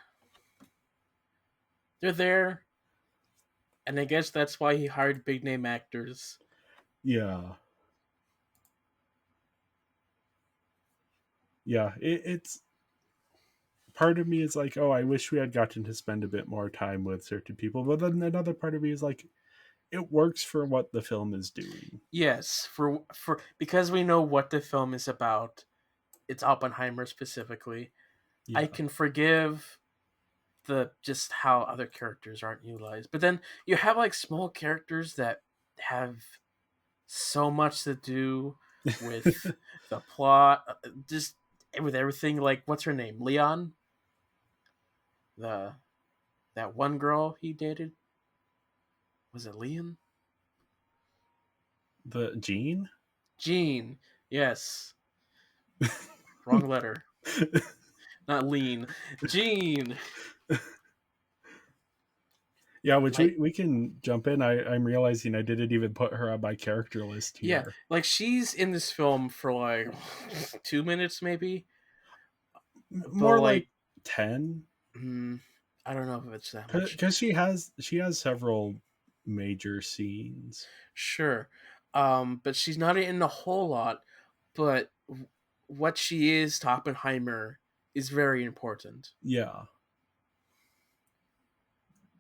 Speaker 3: they're there, and I guess that's why he hired big name actors.
Speaker 4: Yeah, yeah. It's, part of me is like, oh, I wish we had gotten to spend a bit more time with certain people. But then another part of me is like, it works for what the film is doing.
Speaker 3: Yes, for because we know what the film is about. It's Oppenheimer specifically. I
Speaker 4: Yeah,
Speaker 3: can forgive the just how other characters aren't utilized. But then you have like small characters that have so much to do with the plot, just with everything. Like what's her name, Leon, the that one girl he dated, was it Leon?
Speaker 4: The Jean?
Speaker 3: Jean, yes, wrong letter, not lean, Jean.
Speaker 4: Yeah, which
Speaker 3: Like
Speaker 4: we can jump in. I'm realizing I didn't even put her on my character list
Speaker 3: yeah,
Speaker 4: here.
Speaker 3: like she's in this film for like 2 minutes maybe, but
Speaker 4: More like
Speaker 3: like
Speaker 4: 10,
Speaker 3: mm, I don't know if it's that much.
Speaker 4: because she has several major scenes.
Speaker 3: Sure, but she's not in a whole lot. But what she is to Oppenheimer is very important.
Speaker 4: Yeah,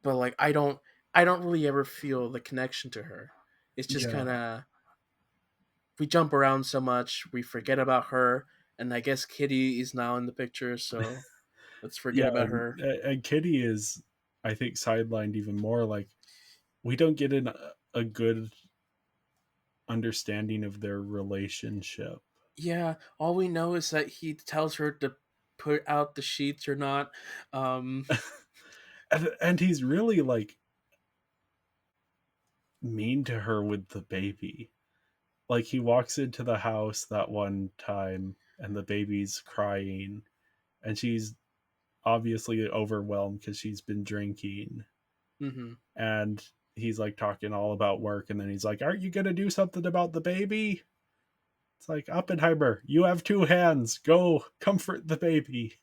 Speaker 3: But like I don't really ever feel the connection to her. It's just
Speaker 4: yeah,
Speaker 3: kind of we jump around so much, we forget about her, and I guess Kitty is now in the picture, so let's forget
Speaker 4: yeah.
Speaker 3: about her.
Speaker 4: And Kitty is, I think, sidelined even more. Like we don't get a good understanding of their relationship.
Speaker 3: Yeah, all we know is that he tells her to put out the sheets or not. Um,
Speaker 4: And he's really like mean to her with the baby. Like he walks into the house that one time and the baby's crying and she's obviously overwhelmed because she's been drinking,
Speaker 3: mhm.
Speaker 4: and he's like talking all about work, and then he's like, aren't you gonna do something about the baby? It's like, Oppenheimer, you have two hands, go comfort the baby.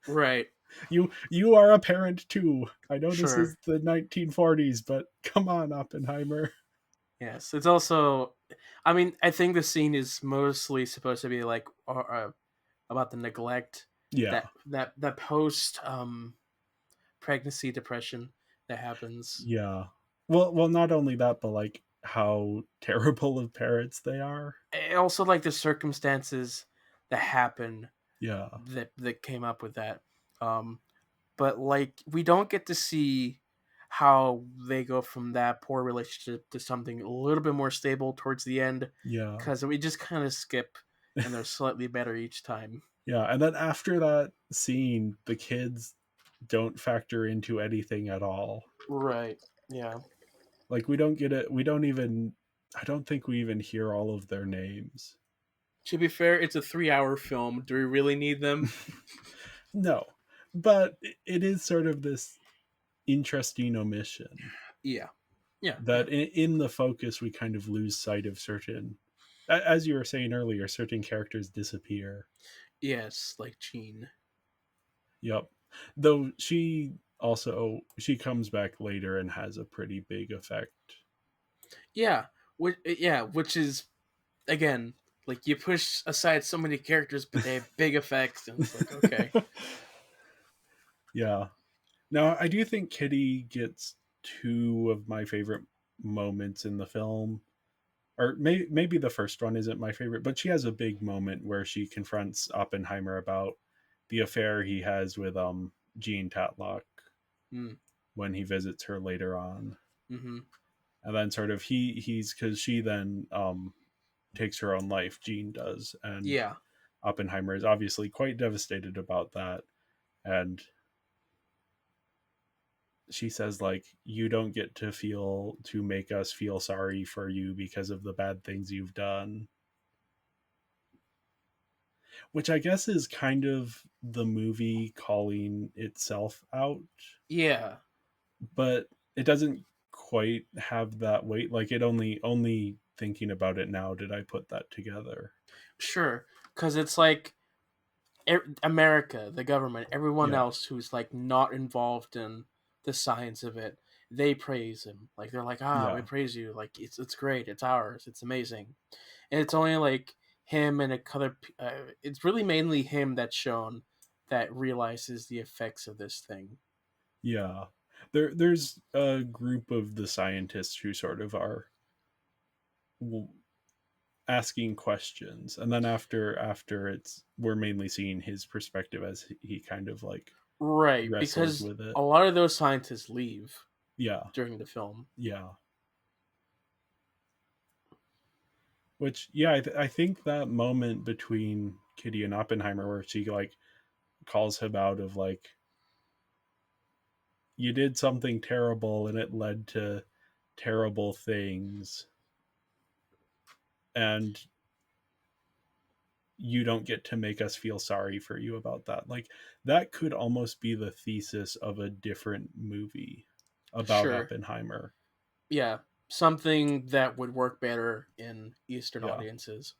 Speaker 3: Right,
Speaker 4: You are a parent too. I know this
Speaker 3: sure.
Speaker 4: is the 1940s, but come on, Oppenheimer.
Speaker 3: Yes, it's also. I mean, I think the scene is mostly supposed to be like about the neglect
Speaker 4: Yeah,
Speaker 3: that post pregnancy depression that happens.
Speaker 4: yeah. Well, not only that, but like how terrible of parents they are.
Speaker 3: And also, like the circumstances that happen
Speaker 4: Yeah,
Speaker 3: that came up with that. Um, but like we don't get to see how they go from that poor relationship to something a little bit more stable towards the end,
Speaker 4: yeah,
Speaker 3: because we just kind of skip and they're slightly better each time.
Speaker 4: yeah. And then after that scene, the kids don't factor into anything at all.
Speaker 3: Right. Yeah.
Speaker 4: Like we don't get it. We don't even. I don't think we even hear all of their names.
Speaker 3: To be fair, it's a 3-hour film. Do we really need them?
Speaker 4: No, but it is sort of this interesting omission
Speaker 3: Yeah. Yeah. Yeah.
Speaker 4: that in the focus we kind of lose sight of certain, as you were saying earlier, certain characters disappear.
Speaker 3: Yes, like Gene.
Speaker 4: Yep. Though she comes back later and has a pretty big effect.
Speaker 3: Yeah. Which is again like you push aside so many characters, but they have big effects, and it's like okay.
Speaker 4: Yeah. Now I do think Kitty gets two of my favorite moments in the film, or maybe the first one isn't my favorite, but she has a big moment where she confronts Oppenheimer about the affair he has with Jean Tatlock
Speaker 3: Mm,
Speaker 4: when he visits her later on.
Speaker 3: mm-hmm.
Speaker 4: And then sort of he's because she then takes her own life, Jean does, and
Speaker 3: Yeah.
Speaker 4: Oppenheimer is obviously quite devastated about that. And she says, like, you don't get to make us feel sorry for you because of the bad things you've done, which I guess is kind of the movie calling itself out,
Speaker 3: Yeah.
Speaker 4: but it doesn't quite have that weight. Like it only thinking about it now did I put that together.
Speaker 3: Sure. Because it's like America, the government, everyone
Speaker 4: Yeah,
Speaker 3: else who's like not involved in the science of it, they praise him. Like they're like, ah, we
Speaker 4: yeah,
Speaker 3: praise you. Like it's great. It's ours. It's amazing. And it's only like him and a other. It's really mainly him that's shown that realizes the effects of this thing.
Speaker 4: yeah. There's a group of the scientists who sort of are asking questions, and then after it's we're mainly seeing his perspective as he kind of like
Speaker 3: Right,
Speaker 4: wrestles
Speaker 3: because
Speaker 4: with it.
Speaker 3: a lot of those scientists leave
Speaker 4: Yeah,
Speaker 3: during the film.
Speaker 4: yeah. Which, yeah, I think that moment between Kitty and Oppenheimer, where she like calls him out of like, you did something terrible and it led to terrible things, and you don't get to make us feel sorry for you about that. Like, that could almost be the thesis of a different movie about
Speaker 3: Sure.
Speaker 4: Oppenheimer.
Speaker 3: Yeah, something that would work better in Eastern
Speaker 4: Yeah.
Speaker 3: audiences.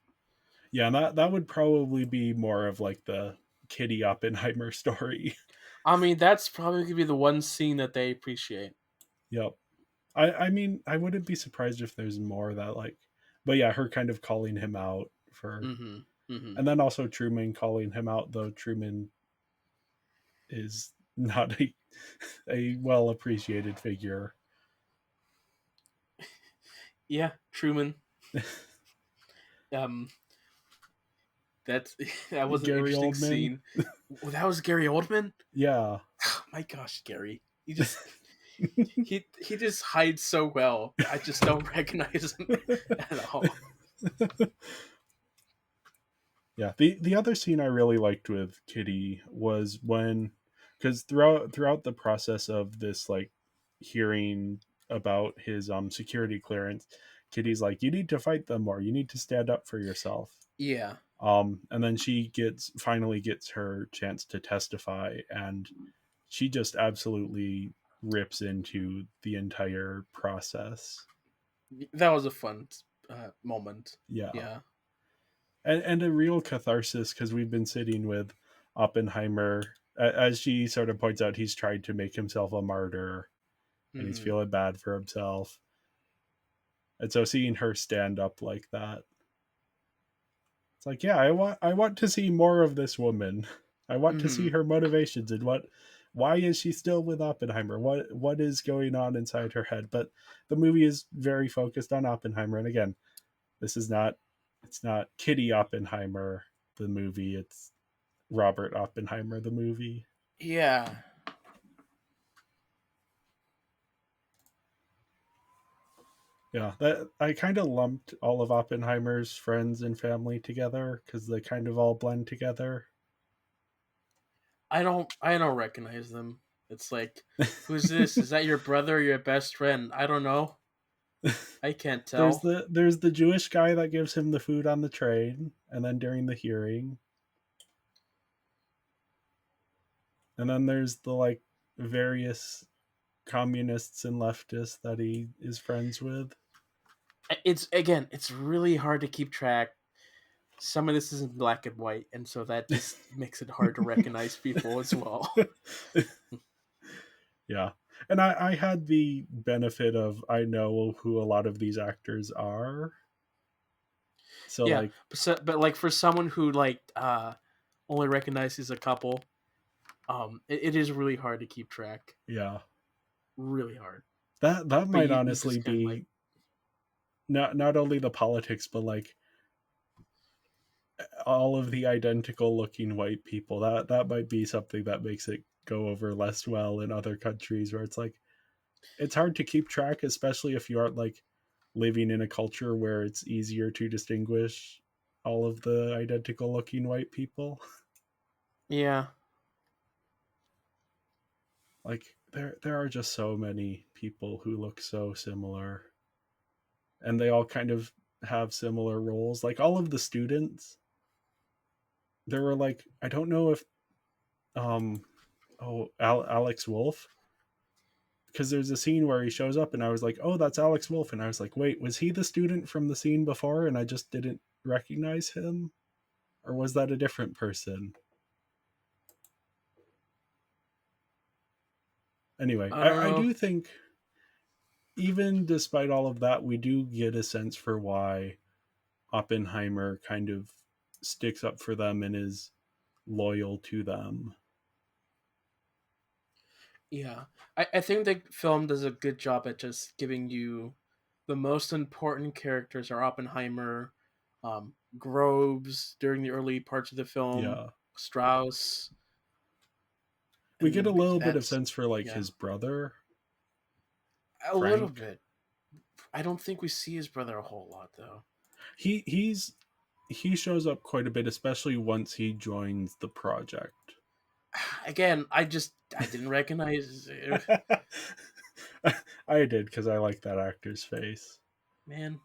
Speaker 4: Yeah, and that would probably be more of like the Kitty Oppenheimer story.
Speaker 3: I mean, that's probably gonna be the one scene that they appreciate.
Speaker 4: Yep. I mean, I wouldn't be surprised if there's more that like, but yeah, her kind of calling him out for,
Speaker 3: Mm-hmm. Mm-hmm.
Speaker 4: and then also Truman calling him out, though Truman is not a well appreciated figure.
Speaker 3: Yeah, Truman. Um, that's that was an
Speaker 4: Gary
Speaker 3: interesting
Speaker 4: Oldman.
Speaker 3: scene. Oh, that was Gary Oldman.
Speaker 4: Yeah.
Speaker 3: Oh my gosh, Gary, he just hides so well. I just don't recognize him at all.
Speaker 4: Yeah. The other scene I really liked with Kitty was when, because throughout the process of this like hearing about his security clearance, Kitty's like, you need to fight them more. You need to stand up for yourself.
Speaker 3: Yeah,
Speaker 4: And then she finally gets her chance to testify, and she just absolutely rips into the entire process.
Speaker 3: that was a fun moment.
Speaker 4: Yeah.
Speaker 3: Yeah.
Speaker 4: And a real catharsis, because we've been sitting with Oppenheimer. As she sort of points out, he's tried to make himself a martyr and he's
Speaker 3: Mm-hmm.
Speaker 4: feeling bad for himself. And so seeing her stand up like that, it's like, yeah, I want to see more of this woman. I want to see
Speaker 3: Mm-hmm.
Speaker 4: her motivations and why is she still with Oppenheimer? What is going on inside her head? But the movie is very focused on Oppenheimer, and again, this is not it's not Kitty Oppenheimer the movie, it's Robert Oppenheimer the movie.
Speaker 3: Yeah.
Speaker 4: Yeah, that I kind of lumped all of Oppenheimer's friends and family together because they kind of all blend together.
Speaker 3: I don't recognize them. It's like, who's this? Is that your brother or your best friend? I don't know. I can't
Speaker 4: there's
Speaker 3: tell.
Speaker 4: the Jewish guy that gives him the food on the train, and then during the hearing, and then there's the like various communists and leftists that he is friends with.
Speaker 3: It's really hard to keep track. Some of this is in black and white, and so that just makes it hard to recognize people as well.
Speaker 4: Yeah. And I had the benefit of I know who a lot of these actors are. So
Speaker 3: Yeah,
Speaker 4: like,
Speaker 3: but like for someone who like only recognizes a couple, it is really hard to keep track.
Speaker 4: yeah.
Speaker 3: Really hard.
Speaker 4: That
Speaker 3: But
Speaker 4: might
Speaker 3: you
Speaker 4: honestly
Speaker 3: just kind of like,
Speaker 4: be not only the politics, but like all of the identical looking white people. That might be something that makes it go over less well in other countries, where it's like it's hard to keep track, especially if you aren't like living in a culture where it's easier to distinguish all of the identical looking white people.
Speaker 3: yeah,
Speaker 4: Like there are just so many people who look so similar, and they all kind of have similar roles. Like all of the students, there were like, I don't know if um Alex Wolf, because there's a scene where he shows up and I was like, oh, that's Alex Wolf, and I was like, wait, was he the student from the scene before and I just didn't recognize him, or was that a different person? Anyway,
Speaker 3: I don't
Speaker 4: I
Speaker 3: know.
Speaker 4: do think, even despite all of that, we do get a sense for why Oppenheimer kind of sticks up for them and is loyal to them.
Speaker 3: Yeah, I think the film does a good job at just giving you the most important characters are Oppenheimer, Groves during the early parts of the film,
Speaker 4: Yeah.
Speaker 3: Strauss.
Speaker 4: we get a
Speaker 3: and
Speaker 4: little bit of
Speaker 3: that's
Speaker 4: sense for like
Speaker 3: yeah,
Speaker 4: his brother
Speaker 3: a little
Speaker 4: Frank.
Speaker 3: bit. I don't think we see his brother a whole lot though.
Speaker 4: He shows up quite a bit, especially once he joins the project.
Speaker 3: Again, I didn't recognize it.
Speaker 4: I did because I like that actor's face.
Speaker 3: Man.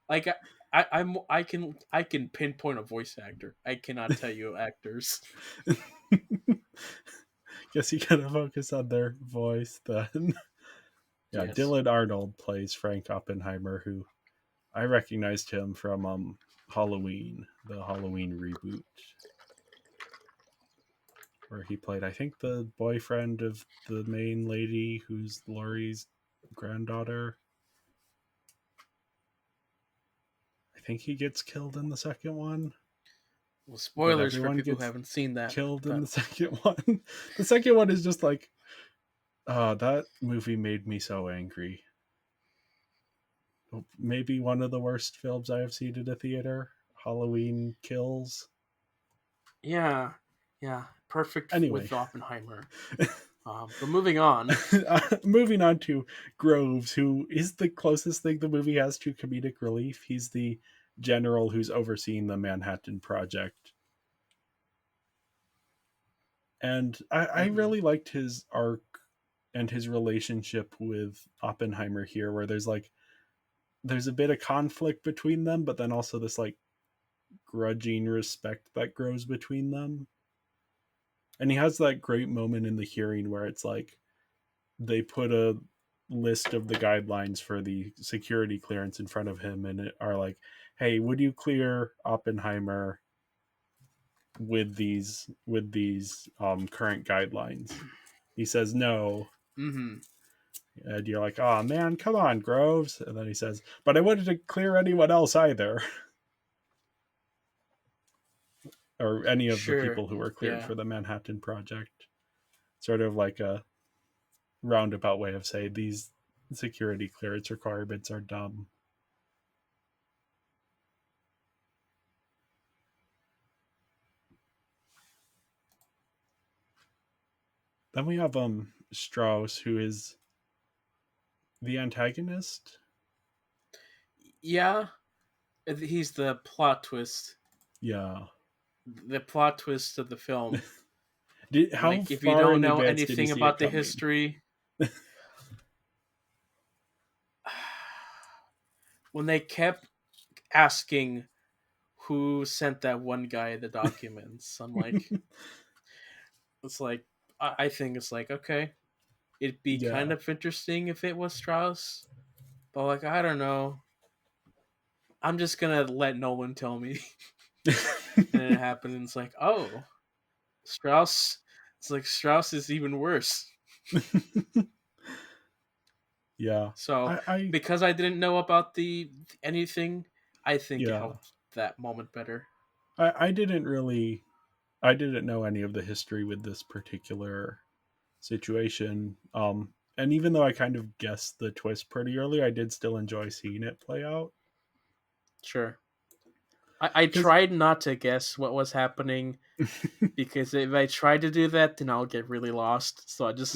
Speaker 3: Like I can pinpoint a voice actor. I cannot tell you actors.
Speaker 4: Guess you gotta focus on their voice then. Yeah,
Speaker 3: Yes.
Speaker 4: Dylan Arnold plays Frank Oppenheimer, who I recognized him from Halloween, the Halloween reboot, where he played, I think, the boyfriend of the main lady who's Laurie's granddaughter. I think he gets killed in the second one,
Speaker 3: Well,
Speaker 4: but
Speaker 3: spoilers for
Speaker 4: everyone
Speaker 3: people who
Speaker 4: gets
Speaker 3: haven't seen that.
Speaker 4: killed in
Speaker 3: But
Speaker 4: the second one. The second one is just like, oh, that movie made me so angry. Maybe one of the worst films I have seen in a theater. Halloween Kills.
Speaker 3: yeah, yeah, perfect
Speaker 4: Anyway,
Speaker 3: with Oppenheimer. But moving on.
Speaker 4: moving on to Groves, who is the closest thing the movie has to comedic relief. He's the general who's overseeing the Manhattan Project. And I
Speaker 3: Mhm.
Speaker 4: really liked his arc and his relationship with Oppenheimer here, where there's a bit of conflict between them, but then also this like grudging respect that grows between them. And he has that great moment in the hearing where it's like they put a list of the guidelines for the security clearance in front of him and it are like, hey, would you clear Oppenheimer with these current guidelines? He says no.
Speaker 3: Mhm.
Speaker 4: And you're like, oh man, come on, Groves. And then he says, but I wanted to clear anyone else either. Or any of the
Speaker 3: Sure.
Speaker 4: people who were cleared
Speaker 3: Yeah.
Speaker 4: for the Manhattan Project. Sort of like a roundabout way of saying these security clearance requirements are dumb. Then we have Strauss, who is the antagonist.
Speaker 3: Yeah. He's the plot twist.
Speaker 4: Yeah.
Speaker 3: The plot twist of the film.
Speaker 4: How
Speaker 3: Like if you
Speaker 4: far
Speaker 3: don't
Speaker 4: in
Speaker 3: know
Speaker 4: advance did you
Speaker 3: anything
Speaker 4: see it
Speaker 3: about the
Speaker 4: coming?
Speaker 3: history, when they kept asking who sent that one guy the documents, I'm like, it's like I think it's like okay, it'd be kind
Speaker 4: Yeah.
Speaker 3: of interesting if it was Strauss, but like I don't know. I'm just gonna let Nolan tell me, and it happened. And it's like, oh, Strauss. It's like Strauss is even worse.
Speaker 4: Yeah.
Speaker 3: So
Speaker 4: I
Speaker 3: because I didn't know about the anything, I think it
Speaker 4: yeah.
Speaker 3: helped that moment better.
Speaker 4: I didn't really I didn't know any of the history with this particular situation. And even though I kind of guessed the twist pretty early, I did still enjoy seeing it play out.
Speaker 3: Sure. I
Speaker 4: Because
Speaker 3: tried not to guess what was happening because if I try to do that, then I'll get really lost. So I just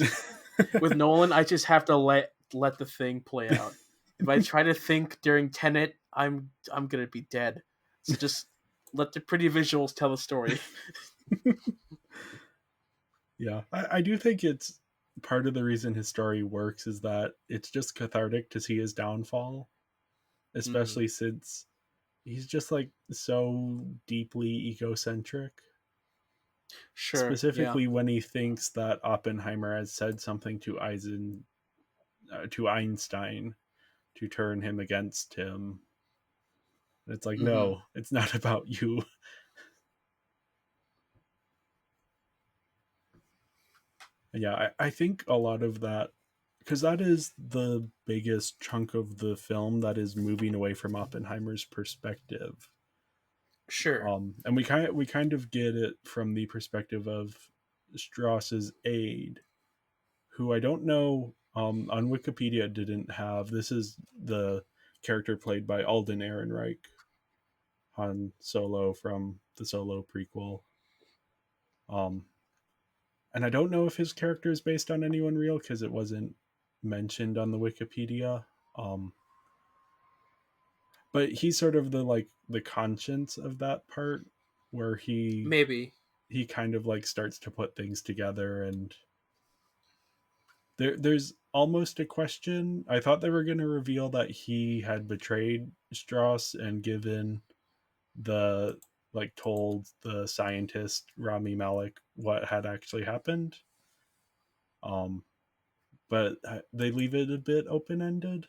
Speaker 3: with Nolan, I just have to let the thing play out. If I try to think during Tenet, I'm gonna be dead. So just let the pretty visuals tell the story.
Speaker 4: yeah, I do think it's part of the reason his story works is that it's just cathartic to see his downfall,
Speaker 3: Hmm.
Speaker 4: especially since he's just like so deeply egocentric.
Speaker 3: Sure. Yeah.
Speaker 4: Specifically, when he thinks that Oppenheimer has said something to to Einstein to turn him against him. And it's like,
Speaker 3: Hmm.
Speaker 4: no, it's not about you. Yeah, I think a lot of that, because that is the biggest chunk of the film that is moving away from Oppenheimer's perspective.
Speaker 3: Sure.
Speaker 4: And we kind of get it from the perspective of Strauss's aide, who I don't know on Wikipedia didn't have. This is the character played by Alden Ehrenreich, Han Solo from the Solo prequel. Um, and I don't know if his character is based on anyone real because it wasn't mentioned on the Wikipedia. Um, but he's sort of the conscience of that part, where
Speaker 3: Maybe.
Speaker 4: he kind of like starts to put things together, and there's almost a question. I thought they were going to reveal that he had betrayed Strauss and given the told the scientist Rami Malek what had actually happened. Um, but they leave it a bit open ended.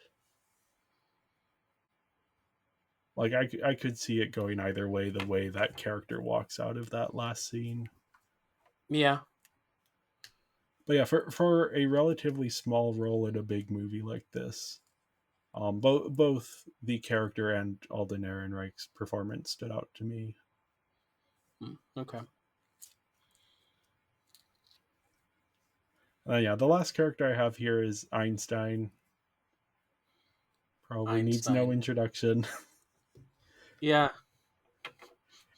Speaker 4: Like I could see it going either way. The way that character walks out of that last scene.
Speaker 3: Yeah.
Speaker 4: But yeah, for a relatively small role in a big movie like this, both the character and Alden Ehrenreich's performance stood out to me.
Speaker 3: Okay.
Speaker 4: Yeah, the last character I have here is Einstein. Probably needs no
Speaker 3: Einstein.
Speaker 4: introduction.
Speaker 3: Yeah.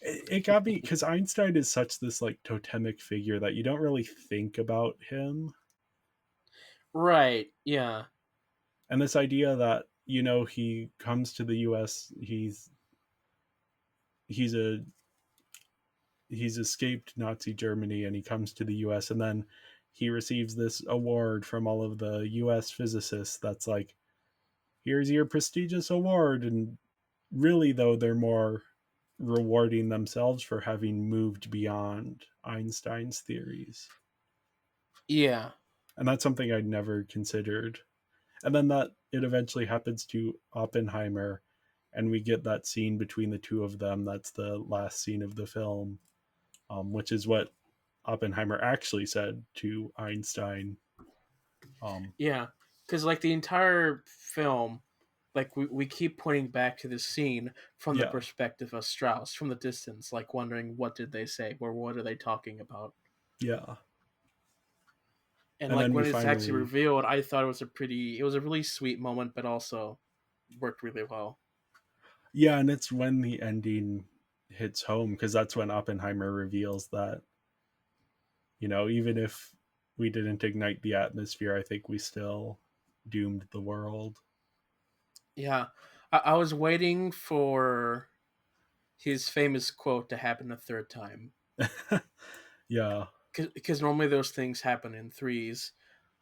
Speaker 4: It got me because Einstein is such this like totemic figure that you don't really think about him,
Speaker 3: Right. Yeah.
Speaker 4: and this idea that he comes to the U.S. He's a he's escaped Nazi Germany and he comes to the US, and then he receives this award from all of the US physicists that's like, here's your prestigious award. And really, though, they're more rewarding themselves for having moved beyond Einstein's theories.
Speaker 3: Yeah.
Speaker 4: And that's something I'd never considered. And then that it eventually happens to Oppenheimer, and we get that scene between the two of them. That's the last scene of the film, which is what Oppenheimer actually said to Einstein.
Speaker 3: Yeah. Because like the entire film, like we keep pointing back to this scene from the
Speaker 4: Yeah,
Speaker 3: perspective of Strauss from the distance, like wondering what did they say or what are they talking about.
Speaker 4: yeah.
Speaker 3: And
Speaker 4: And
Speaker 3: like
Speaker 4: then we
Speaker 3: when it's actually
Speaker 4: finally,
Speaker 3: revealed, I thought it was a really sweet moment, but also worked really well.
Speaker 4: yeah, and it's when the ending hits home because that's when Oppenheimer reveals that, even if we didn't ignite the atmosphere, I think we still doomed the world.
Speaker 3: Yeah. I was waiting for his famous quote to happen a third time.
Speaker 4: Yeah.
Speaker 3: Because normally those things happen in threes.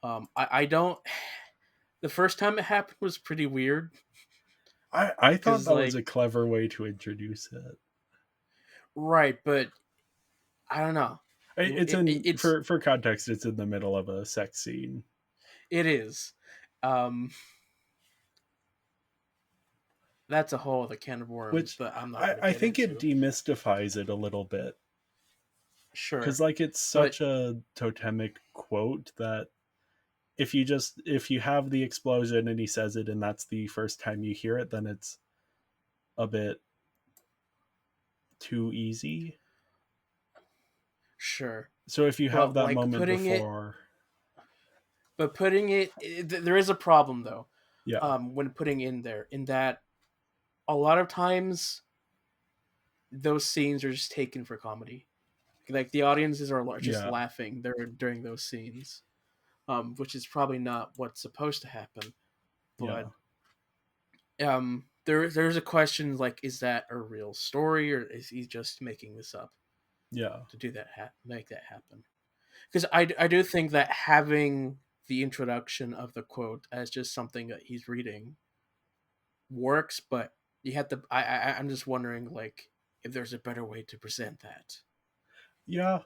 Speaker 3: I don't. The first time it happened was pretty weird.
Speaker 4: I thought
Speaker 3: Because,
Speaker 4: that was
Speaker 3: like,
Speaker 4: a clever way to introduce it.
Speaker 3: right, but I don't know.
Speaker 4: It's in
Speaker 3: It's
Speaker 4: for context, it's in the middle of a sex scene.
Speaker 3: it is. Um, that's a whole other can of worms
Speaker 4: Which
Speaker 3: that I'm not
Speaker 4: I,
Speaker 3: going to
Speaker 4: I
Speaker 3: get
Speaker 4: think it
Speaker 3: into.
Speaker 4: demystifies it a little bit, because
Speaker 3: Sure,
Speaker 4: it's
Speaker 3: but
Speaker 4: such a totemic quote that if you have the explosion and he says it and that's the first time you hear it, then it's a bit too easy.
Speaker 3: sure.
Speaker 4: So if you have
Speaker 3: But
Speaker 4: that
Speaker 3: like
Speaker 4: moment before,
Speaker 3: putting there is a problem though.
Speaker 4: yeah,
Speaker 3: When putting in there, in that a lot of times those scenes are just taken for comedy. Like the audiences are just
Speaker 4: yeah,
Speaker 3: laughing during those scenes, which is probably not what's supposed to happen. But
Speaker 4: yeah,
Speaker 3: there's a question like, is that a real story or is he just making this up
Speaker 4: yeah,
Speaker 3: to do that make that happen? Because I do think that having the introduction of the quote as just something that he's reading works, but you have to. I'm just wondering like if there's a better way to present that.
Speaker 4: yeah.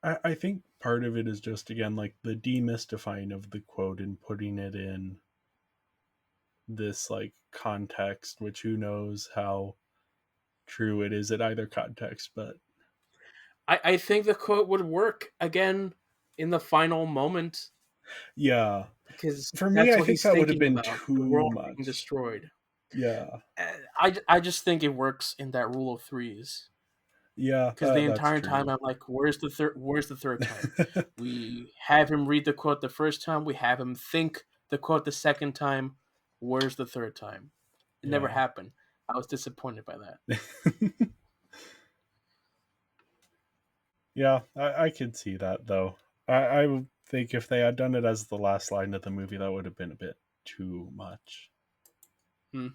Speaker 4: I think part of it is just again like the demystifying of the quote and putting it in this like context, which who knows how true it is at either context, but
Speaker 3: I think the quote would work again in the final moment
Speaker 4: yeah.
Speaker 3: because
Speaker 4: For me,
Speaker 3: that's
Speaker 4: I
Speaker 3: what
Speaker 4: think
Speaker 3: he's
Speaker 4: that would have
Speaker 3: thinking
Speaker 4: been
Speaker 3: about the
Speaker 4: too
Speaker 3: world being
Speaker 4: much.
Speaker 3: destroyed.
Speaker 4: Yeah.
Speaker 3: I just think it works in that rule of threes
Speaker 4: Yeah,
Speaker 3: because the
Speaker 4: that's
Speaker 3: entire time
Speaker 4: true.
Speaker 3: I'm like, where's the third time? We have him read the quote the first time, we have him think the quote the second time. Where's the third time? It never
Speaker 4: Yeah.
Speaker 3: happened. I was disappointed by that.
Speaker 4: Yeah, I could see that though. I would think if they had done it as the last line of the movie, that would have been a bit too much.
Speaker 3: Hmm.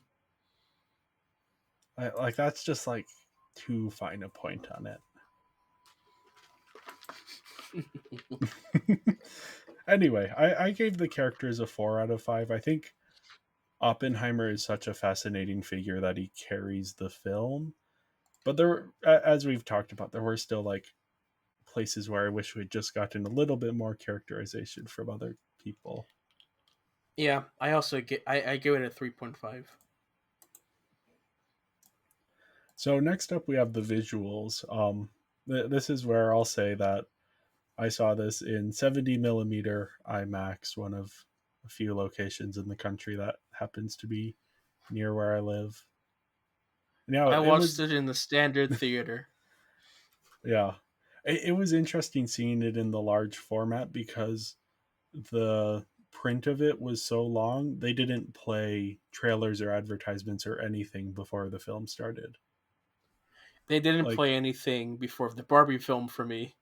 Speaker 4: Like that's just like too fine a point on it. Anyway, I gave the characters a 4 out of 5. I think Oppenheimer is such a fascinating figure that he carries the film. But there, as we've talked about, there were still like places where I wish we'd just gotten a little bit more characterization from other people.
Speaker 3: Yeah, I also I give it a 3.5.
Speaker 4: So next up, we have the visuals. This is where I'll say that I saw this in 70 millimeter IMAX, one of a few locations in the country that happens to be near where I live. Now
Speaker 3: I
Speaker 4: it
Speaker 3: watched
Speaker 4: was,
Speaker 3: it in the standard theater.
Speaker 4: yeah, it was interesting seeing it in the large format because the print of it was so long. They didn't play trailers or advertisements or anything before the film started.
Speaker 3: They didn't
Speaker 4: Like,
Speaker 3: play anything before the Barbie film for me.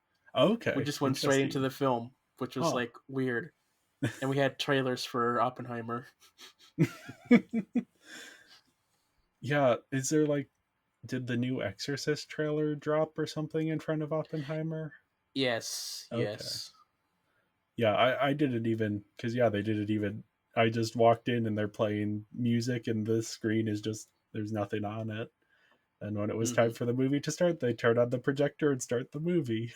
Speaker 3: We
Speaker 4: okay,
Speaker 3: just went straight into
Speaker 4: interesting.
Speaker 3: the film, which was
Speaker 4: Huh.
Speaker 3: like weird. And we had trailers for Oppenheimer.
Speaker 4: Yeah, is there like, did the new Exorcist trailer drop or something in front of Oppenheimer?
Speaker 3: Yes,
Speaker 4: Okay.
Speaker 3: yes.
Speaker 4: Yeah, I didn't even, because yeah, they didn't even, I just walked in and they're playing music and the screen is just, there's nothing on it. And when it was
Speaker 3: Hmm.
Speaker 4: time for the movie to start, they turn on the projector and start the movie.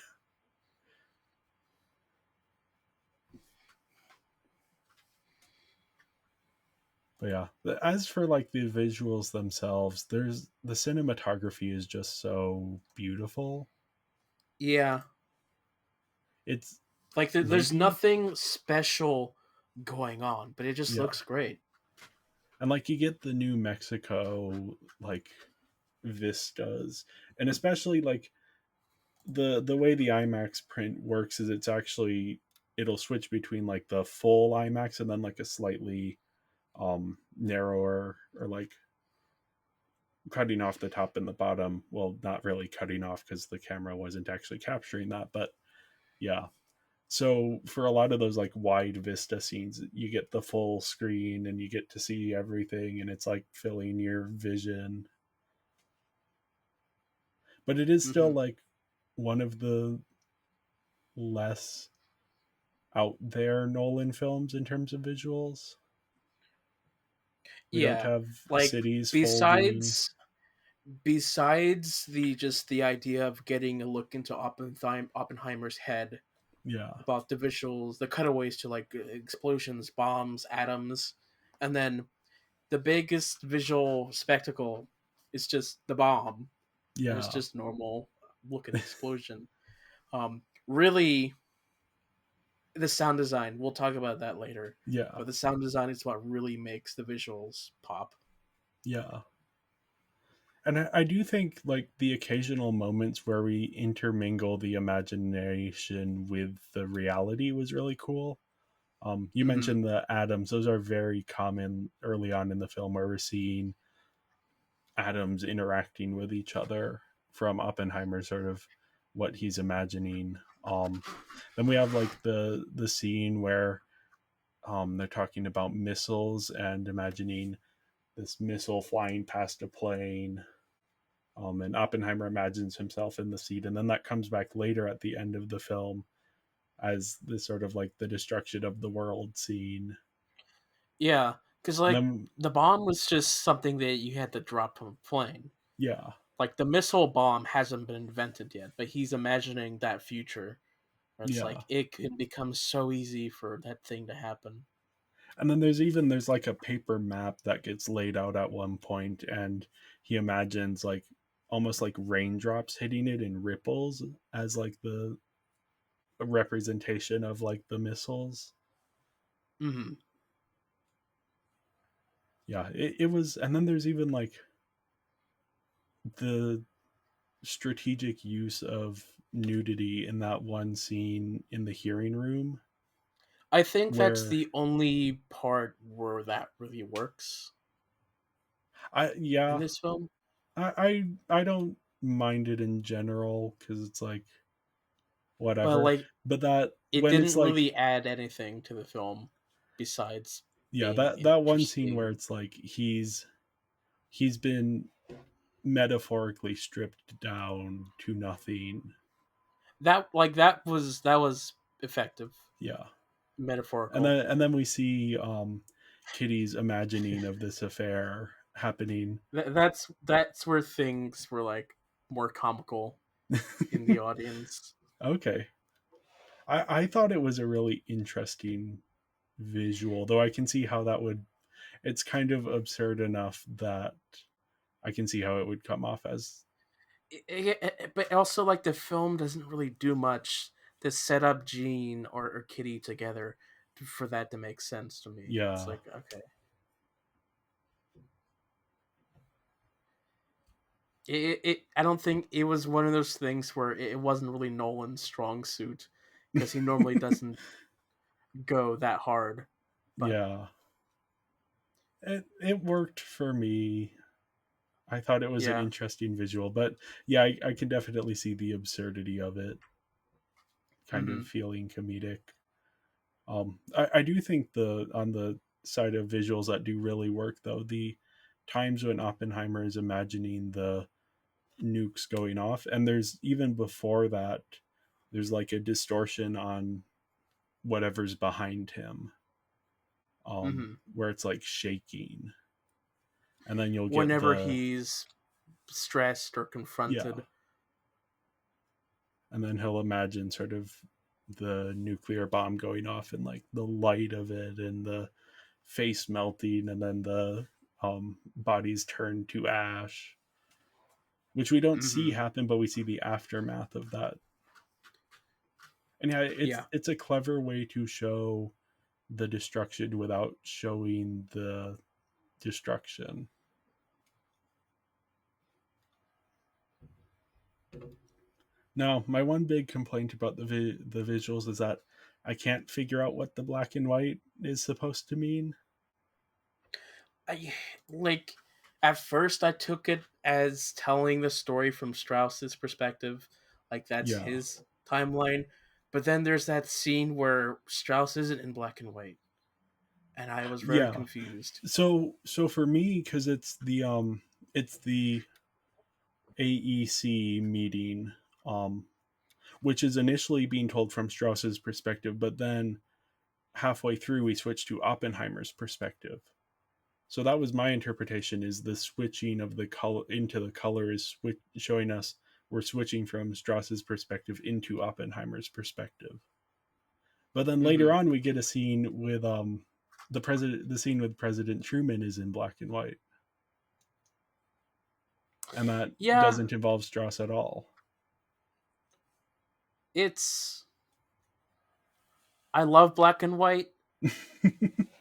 Speaker 4: But yeah, as for like the visuals themselves, there's the cinematography is just so beautiful.
Speaker 3: Yeah,
Speaker 4: It's
Speaker 3: like there's
Speaker 4: maybe,
Speaker 3: nothing special going on, but it just
Speaker 4: yeah.
Speaker 3: looks great.
Speaker 4: And like you get the New Mexico like vistas, and especially like the way the IMAX print works is it's actually, it'll switch between like the full IMAX and then like a slightly narrower, or like cutting off the top and the bottom. Well, not really cutting off because the camera wasn't actually capturing that, but yeah. So for a lot of those like wide vista scenes, you get the full screen and you get to see everything, and it's like filling your vision. But it is still
Speaker 3: Hmm.
Speaker 4: like one of the less out there Nolan films in terms of visuals. We don't
Speaker 3: Yeah,
Speaker 4: have
Speaker 3: like
Speaker 4: cities folding.
Speaker 3: besides besides the just the idea of getting a look into Oppenheimer's head
Speaker 4: Yeah.
Speaker 3: about the visuals, the cutaways to like explosions, bombs, atoms, and then the biggest visual spectacle is just the bomb, and it's
Speaker 4: Yeah.
Speaker 3: just normal looking explosion. Really, the sound design. We'll talk about that later,
Speaker 4: Yeah.
Speaker 3: but the sound design is what really makes the visuals pop.
Speaker 4: Yeah. And I do think like the occasional moments where we intermingle the imagination with the reality was really cool. You
Speaker 3: Hmm.
Speaker 4: mentioned the atoms; those are very common early on in the film, where we're seeing atoms interacting with each other from Oppenheimer, sort of what he's imagining. Then we have like the scene where they're talking about missiles and imagining this missile flying past a plane. And Oppenheimer imagines himself in the seat, and then that comes back later at the end of the film as this sort of like the destruction of the world scene.
Speaker 3: Yeah, because
Speaker 4: And
Speaker 3: like
Speaker 4: then
Speaker 3: the bomb was just something that you had to drop from a plane.
Speaker 4: yeah,
Speaker 3: Like the missile bomb hasn't been invented yet, but he's imagining that future where it's
Speaker 4: yeah.
Speaker 3: like it can become so easy for that thing to happen.
Speaker 4: And then there's like a paper map that gets laid out at one point, and he imagines like almost like raindrops hitting it in ripples as like the representation of like the missiles.
Speaker 3: Hmm.
Speaker 4: Yeah, it was. And then there's even like the strategic use of nudity in that one scene in the hearing room
Speaker 3: I think that's
Speaker 4: where
Speaker 3: the only part where that really works
Speaker 4: I
Speaker 3: in
Speaker 4: yeah,
Speaker 3: this film.
Speaker 4: I don't mind it in general because it's like
Speaker 3: But
Speaker 4: whatever.
Speaker 3: like
Speaker 4: But that
Speaker 3: it
Speaker 4: when it's
Speaker 3: didn't
Speaker 4: like,
Speaker 3: really add anything to the film besides
Speaker 4: yeah,
Speaker 3: being
Speaker 4: that one scene where
Speaker 3: interesting.
Speaker 4: it's like he's been metaphorically stripped down to nothing.
Speaker 3: That was effective,
Speaker 4: Yeah.
Speaker 3: metaphorical.
Speaker 4: And then we see Kitty's imagining of this affair happening.
Speaker 3: That's where things were like more comical in the audience.
Speaker 4: Okay. I thought it was a really interesting visual, though I can see how that would, it's kind of absurd enough that I can see how it would come off as,
Speaker 3: But also, like, the film doesn't really do much to set up Jean or Kitty together for that to make sense to me. It's
Speaker 4: yeah.
Speaker 3: like, okay, I don't think it was one of those things where it wasn't really Nolan's strong suit because he normally doesn't go that hard. But
Speaker 4: Yeah. It worked for me. I thought it was an
Speaker 3: yeah,
Speaker 4: interesting visual, but yeah, I can definitely see the absurdity of it, kind
Speaker 3: hmm
Speaker 4: of feeling comedic. I do think the on the side of visuals that do really work though, the times when Oppenheimer is imagining the nukes going off, and there's even before that, there's like a distortion on whatever's behind him,
Speaker 3: hmm
Speaker 4: where it's like shaking, and then you'll get
Speaker 3: whenever
Speaker 4: the,
Speaker 3: he's stressed or
Speaker 4: yeah,
Speaker 3: confronted.
Speaker 4: and then he'll imagine sort of the nuclear bomb going off and like the light of it and the face melting and then the bodies turn to ash, which we don't see
Speaker 3: hmm
Speaker 4: happen, but we see the aftermath of that. And yeah,
Speaker 3: Yeah.
Speaker 4: it's a clever way to show the destruction without showing the destruction. Now, my one big complaint about the visuals is that I can't figure out what the black and white is supposed to mean.
Speaker 3: I like at first I took it as telling the story from Strauss's perspective, like that's
Speaker 4: Yeah.
Speaker 3: his timeline. But then there's that scene where Strauss isn't in black and white, and I was very
Speaker 4: Yeah.
Speaker 3: confused.
Speaker 4: So for me, because it's the AEC meeting, um which is initially being told from Strauss's perspective, but then halfway through we switch to Oppenheimer's perspective. So that was my interpretation, is the switching of the color into the color is showing us we're switching from Strauss's perspective into Oppenheimer's perspective. But then later
Speaker 3: hmm
Speaker 4: on we get a scene with the scene with President Truman is in black and white, and that
Speaker 3: Yeah,
Speaker 4: doesn't involve Strauss at all.
Speaker 3: it's I love black and white,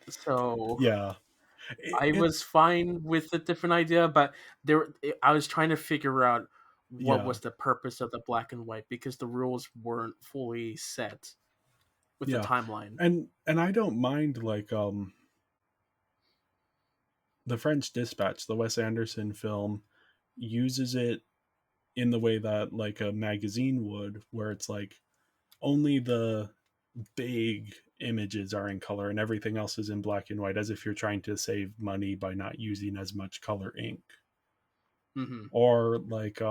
Speaker 3: so
Speaker 4: Yeah.
Speaker 3: I was
Speaker 4: It's
Speaker 3: fine with the different idea, but I was trying to figure out what
Speaker 4: yeah.
Speaker 3: was the purpose of the black and white because the rules weren't fully set with the
Speaker 4: Yeah.
Speaker 3: timeline.
Speaker 4: And I don't mind like the French Dispatch, the Wes Anderson film, uses it in the way that like a magazine would, where it's like only the big images are in color and everything else is in black and white, as if you're trying to save money by not using as much color ink.
Speaker 3: hmm
Speaker 4: Or like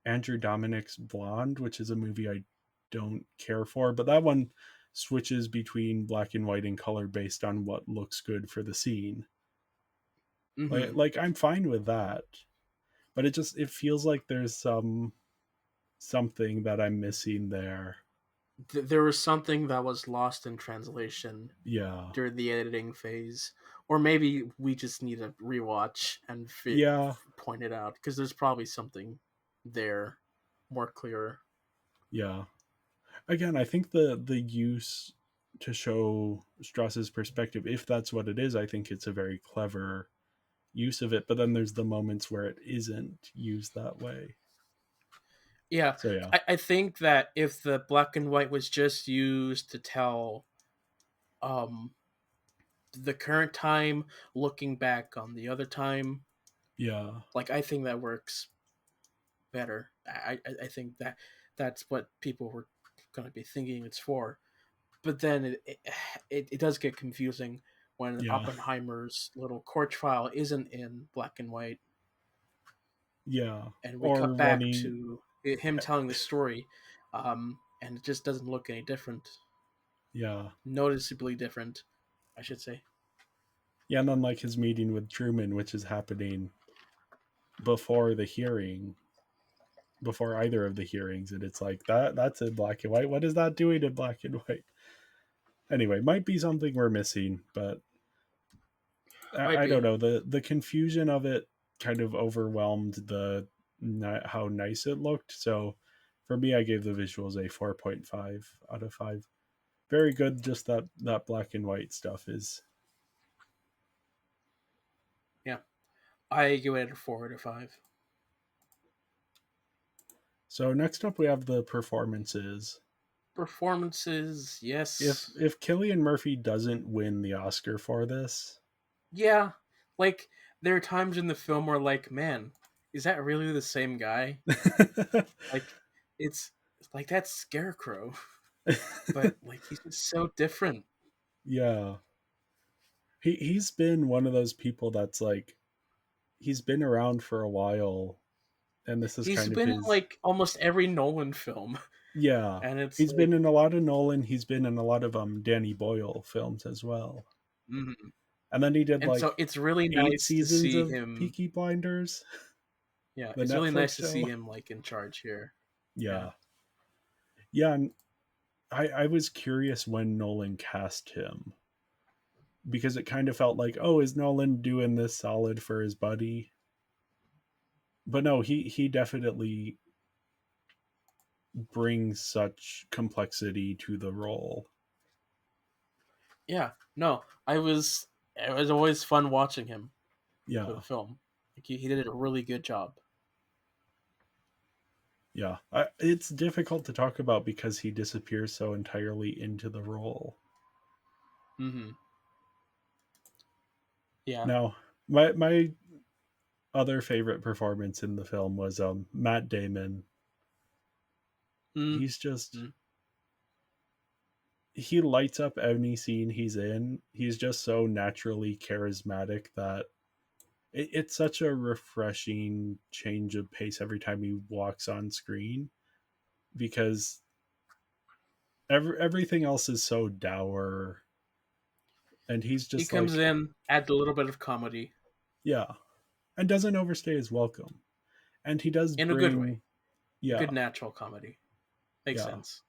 Speaker 4: Andrew Dominik's Blonde, which is a movie I don't care for, but that one switches between black and white and color based on what looks good for the scene.
Speaker 3: hmm
Speaker 4: Like I'm fine with that, but it feels like there's something that I'm missing there.
Speaker 3: There was something that was lost in translation
Speaker 4: Yeah.
Speaker 3: during the editing phase, or maybe we just need to rewatch and
Speaker 4: Yeah.
Speaker 3: point it out because there's probably something there more clearer.
Speaker 4: Yeah. Again, I think the use to show Strauss's perspective, if that's what it is, I think it's a very clever use of it. But then there's the moments where it isn't used that way.
Speaker 3: Yeah,
Speaker 4: So yeah.
Speaker 3: I think that if the black and white was just used to tell um the current time looking back on the other time,
Speaker 4: Yeah.
Speaker 3: like I think that works better. I think that that's what people were going to be thinking it's for. but then it does get confusing when
Speaker 4: Yeah.
Speaker 3: Oppenheimer's little court trial isn't in black and white,
Speaker 4: Yeah.
Speaker 3: and we
Speaker 4: Or
Speaker 3: cut
Speaker 4: when
Speaker 3: back
Speaker 4: he
Speaker 3: to him telling the story, and it just doesn't look any different,
Speaker 4: yeah.
Speaker 3: noticeably different, I should say.
Speaker 4: Yeah, and then like his meeting with Truman, which is happening before the hearing, before either of the hearings, and it's like that's in black and white. What is that doing in black and white? Anyway, might be something we're missing, but
Speaker 3: Might
Speaker 4: I
Speaker 3: be.
Speaker 4: don't know. The confusion of it kind of overwhelmed how nice it looked. So for me, I gave the visuals a 4.5 out of 5. Very good. Just that black and white stuff is.
Speaker 3: Yeah, I give it a 4 out of 5.
Speaker 4: So next up, we have the performances.
Speaker 3: Performances, yes.
Speaker 4: If Killian Murphy doesn't win the Oscar for this,
Speaker 3: Yeah, like there are times in the film where like, man, is that really the same guy? Like, it's like that Scarecrow, but like he's just so different.
Speaker 4: yeah, he's been one of those people that's like he's been around for a while, and this is
Speaker 3: He's
Speaker 4: kind of
Speaker 3: been in
Speaker 4: his.
Speaker 3: like almost every Nolan film,
Speaker 4: Yeah,
Speaker 3: and it's
Speaker 4: he's
Speaker 3: like,
Speaker 4: been in a lot of Nolan. He's been in a lot of Danny Boyle films as well,
Speaker 3: mhm.
Speaker 4: and then he did
Speaker 3: And so
Speaker 4: like
Speaker 3: it's really
Speaker 4: 8
Speaker 3: nice to
Speaker 4: seasons
Speaker 3: see
Speaker 4: of
Speaker 3: him.
Speaker 4: Peaky Blinders,
Speaker 3: Yeah,
Speaker 4: the
Speaker 3: it's really
Speaker 4: Netflix
Speaker 3: nice to see
Speaker 4: show.
Speaker 3: him like in charge here. Yeah,
Speaker 4: Yeah, yeah, and I was curious when Nolan cast him because it kind of felt like, oh, is Nolan doing this solid for his buddy? But no, he definitely brings such complexity to the role.
Speaker 3: yeah. No, I was. It was always fun watching him for
Speaker 4: Yeah,
Speaker 3: the film. Like he did a really good job.
Speaker 4: yeah. It's difficult to talk about because he disappears so entirely into the role.
Speaker 3: Hmm. Yeah.
Speaker 4: Now, my other favorite performance in the film was Matt Damon.
Speaker 3: Mm-hmm.
Speaker 4: He's just he lights up any scene he's in. He's just so naturally charismatic that it's such a refreshing change of pace every time he walks on screen because everything else is so dour and he's
Speaker 3: He
Speaker 4: just
Speaker 3: comes
Speaker 4: like
Speaker 3: in, adds a little bit of comedy
Speaker 4: yeah, and doesn't overstay his welcome, and he does
Speaker 3: in a good way,
Speaker 4: bring yeah,
Speaker 3: good natural comedy. Makes
Speaker 4: yeah,
Speaker 3: sense.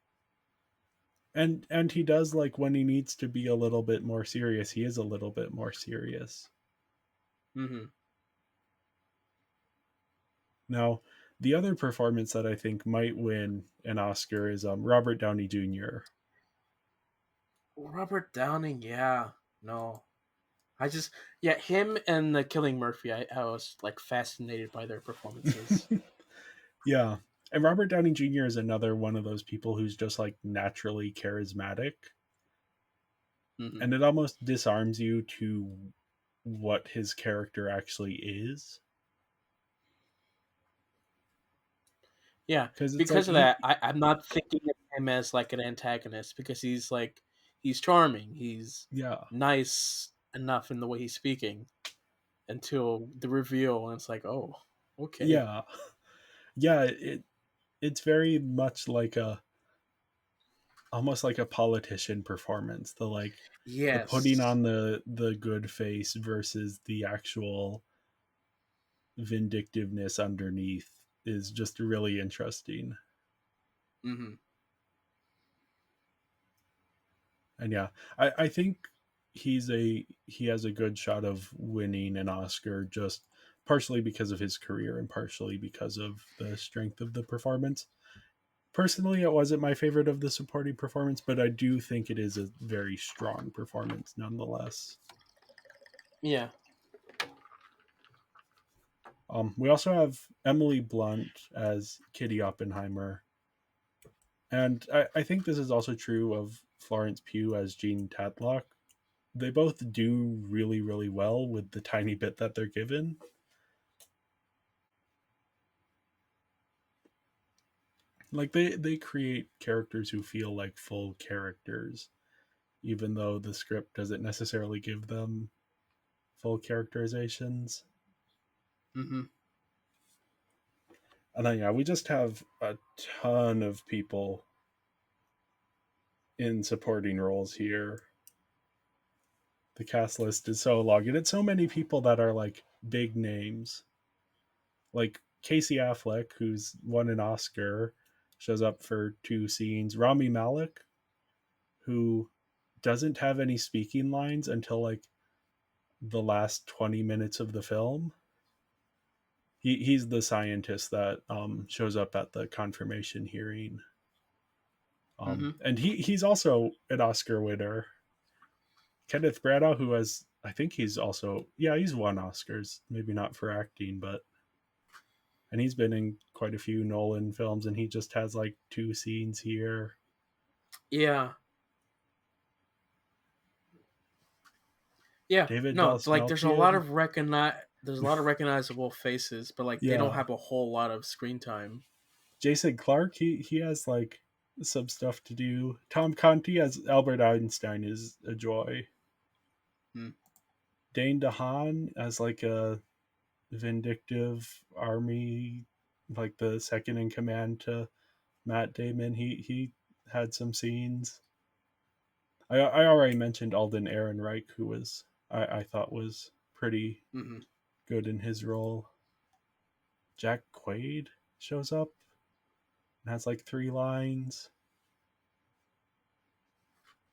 Speaker 4: and he does like when he needs to be a little bit more serious, he is a little bit more serious.
Speaker 3: Hmm.
Speaker 4: Now the other performance that I think might win an Oscar is Robert Downey Jr.
Speaker 3: Robert Downing, yeah, no, I just yeah him and the Killing Murphy. I was like fascinated by their performances.
Speaker 4: Yeah. And Robert Downey Jr. is another one of those people who's just like naturally charismatic.
Speaker 3: Hmm.
Speaker 4: And it almost disarms you to what his character actually is.
Speaker 3: Yeah,
Speaker 4: Because it's like
Speaker 3: because of that, I'm not thinking of him as like an antagonist because he's like he's charming, he's
Speaker 4: yeah.
Speaker 3: nice enough in the way he's speaking until the reveal, and it's like, oh, okay,
Speaker 4: Yeah. Yeah. It's very much like almost like a politician performance. The putting
Speaker 3: yes.
Speaker 4: on the good face versus the actual vindictiveness underneath is just really interesting.
Speaker 3: Hmm.
Speaker 4: And yeah, I think he has a good shot of winning an Oscar just partially because of his career and partially because of the strength of the performance. Personally, it wasn't my favorite of the supporting performance, but I do think it is a very strong performance nonetheless.
Speaker 3: Yeah.
Speaker 4: We also have Emily Blunt as Kitty Oppenheimer, and I think this is also true of Florence Pugh as Jean Tatlock. They both do really, really well with the tiny bit that they're given. Like they create characters who feel like full characters, even though the script doesn't necessarily give them full characterizations.
Speaker 3: Mm-hmm.
Speaker 4: And then, yeah, we just have a ton of people in supporting roles here. The cast list is so long, and it's so many people that are like big names. Like Casey Affleck, who's won an Oscar, shows up for 2 scenes. Rami Malek, who doesn't have any speaking lines until like the last 20 minutes of the film. He's the scientist that shows up at the confirmation hearing.
Speaker 3: Mm-hmm.
Speaker 4: And he's also an Oscar winner. Kenneth Branagh, who has, I think he's also, yeah, he's won Oscars, maybe not for acting, but, and he's been in quite a few Nolan films, and he just has like 2 scenes here.
Speaker 3: Yeah. Yeah.
Speaker 4: David
Speaker 3: No, like
Speaker 4: Dastmalchian,
Speaker 3: there's a lot of recognizable faces, but like they don't
Speaker 4: yeah.
Speaker 3: have a whole lot of screen time.
Speaker 4: Jason Clarke, he has like some stuff to do. Tom Conti as Albert Einstein is a joy.
Speaker 3: Hmm.
Speaker 4: Dane DeHaan as like a vindictive army, like the second in command to Matt Damon. He had some scenes. I already mentioned Alden Ehrenreich, who was I thought was pretty
Speaker 3: Mm-hmm.
Speaker 4: good in his role. Jack Quaid shows up and has like 3 lines.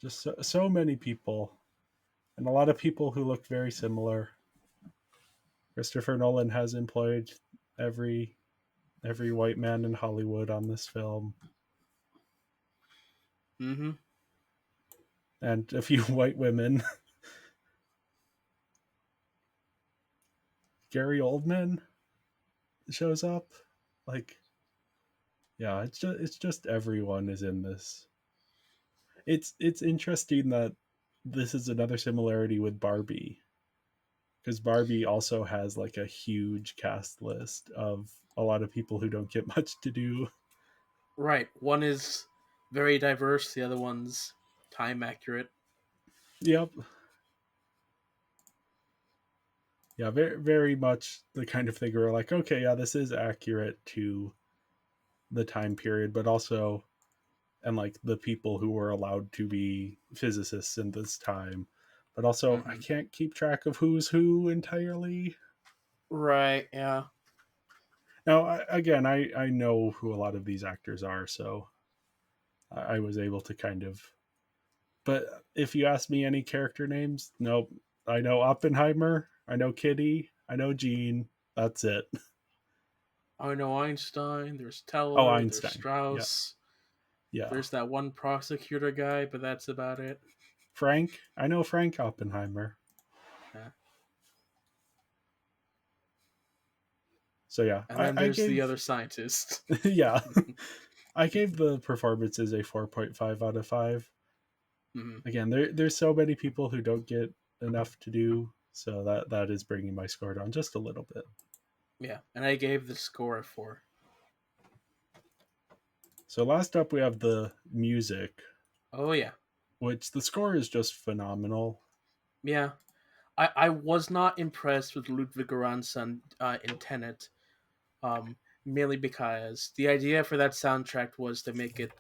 Speaker 4: Just so many people, and a lot of people who look very similar. Christopher Nolan has employed every white man in Hollywood on this film,
Speaker 3: Mm-hmm.
Speaker 4: and a few white women. Gary Oldman shows up. Like, yeah, it's just everyone is in this. It's interesting that this is another similarity with Barbie, because Barbie also has like a huge cast list of a lot of people who don't get much to do.
Speaker 3: Right. One is very diverse. The other one's time accurate.
Speaker 4: Yep. Yeah, very very much the kind of thing where like, okay, yeah, this is accurate to the time period, but also, and like the people who were allowed to be physicists in this time. But also, I
Speaker 3: Mm-hmm.
Speaker 4: can't keep track of who's who entirely.
Speaker 3: Right. Yeah.
Speaker 4: Now, again, I know who a lot of these actors are, so I was able to kind of. But if you ask me any character names, nope. I know Oppenheimer. I know Kitty. I know Jean. That's it.
Speaker 3: I know Einstein. There's
Speaker 4: Oh,
Speaker 3: Teller. There's
Speaker 4: Einstein. Yeah,
Speaker 3: Strauss.
Speaker 4: yeah.
Speaker 3: There's that one prosecutor guy, but that's about it.
Speaker 4: Frank. I know Frank Oppenheimer.
Speaker 3: Yeah.
Speaker 4: So yeah,
Speaker 3: And
Speaker 4: I,
Speaker 3: then
Speaker 4: I
Speaker 3: there's the
Speaker 4: gave
Speaker 3: other scientist.
Speaker 4: yeah, I gave the performances a 4.5 out of 5.
Speaker 3: Mm-hmm.
Speaker 4: Again, there's so many people who don't get enough to do, so that is bringing my score down just a little bit.
Speaker 3: Yeah, and I gave the score a 4.
Speaker 4: So last up we have the music,
Speaker 3: Oh yeah,
Speaker 4: which the score is just phenomenal.
Speaker 3: yeah. I was not impressed with Ludwig Göransson in Tenet, um, merely because the idea for that soundtrack was to make it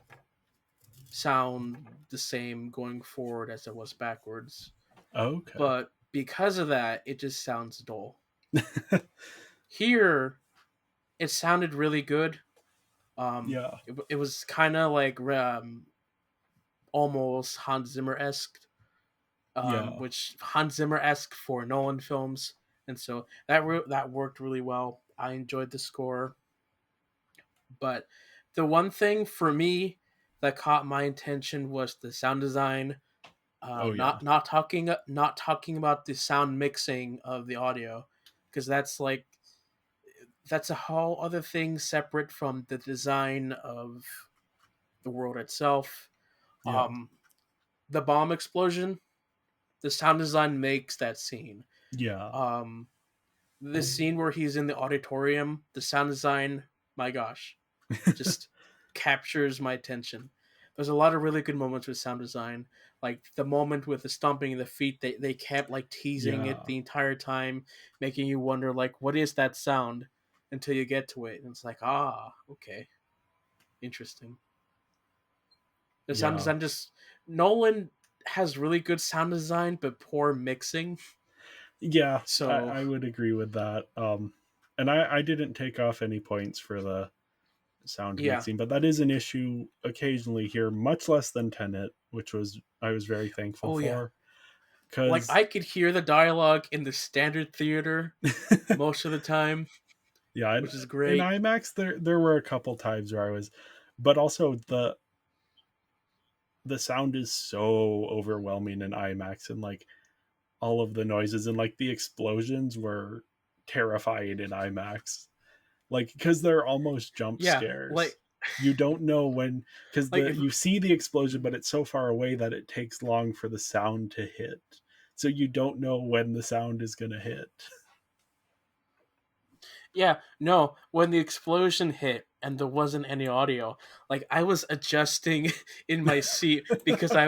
Speaker 3: sound the same going forward as it was backwards.
Speaker 4: Okay.
Speaker 3: But because of that, it just sounds dull. Here, it sounded really good.
Speaker 4: Yeah.
Speaker 3: It was kind of like almost Hans Zimmer esque,
Speaker 4: Yeah.
Speaker 3: which Hans Zimmer esque for Nolan films, and so that worked really well. I enjoyed the score, but the one thing for me that caught my attention was the sound design.
Speaker 4: Oh yeah.
Speaker 3: Not talking about the sound mixing of the audio, because that's a whole other thing separate from the design of the world itself.
Speaker 4: Yeah.
Speaker 3: Um, the bomb explosion, the sound design makes that scene.
Speaker 4: Yeah.
Speaker 3: Um, this scene where he's in the auditorium, the sound design, my gosh, just captures my attention. there's a lot of really good moments with sound design. Like the moment with the stomping of the feet, they kept like teasing it
Speaker 4: Yeah,
Speaker 3: the entire time, making you wonder like what is that sound until you get to it, and it's like okay, interesting. The sound
Speaker 4: yeah,
Speaker 3: design just Nolan has really good sound design but poor mixing.
Speaker 4: yeah.
Speaker 3: So
Speaker 4: I would agree with that. And I didn't take off any points for the sound
Speaker 3: yeah,
Speaker 4: mixing, but that is an issue occasionally here, much less than Tenet, which was I was very thankful
Speaker 3: oh yeah,
Speaker 4: for
Speaker 3: like
Speaker 4: because
Speaker 3: I could hear the dialogue in the standard theater most of the time,
Speaker 4: yeah,
Speaker 3: which is
Speaker 4: in
Speaker 3: great.
Speaker 4: IMAX there were a couple times where I was, but also the sound is so overwhelming in IMAX, and like all of the noises and like the explosions were terrifying in IMAX. Like because they're almost jump
Speaker 3: Yeah,
Speaker 4: scares. You don't know when, because
Speaker 3: like
Speaker 4: the
Speaker 3: if
Speaker 4: you see the explosion, but it's so far away that it takes long for the sound to hit. So you don't know when the sound is gonna hit.
Speaker 3: Yeah, no, when the explosion hit and there wasn't any audio, like I was adjusting in my seat because I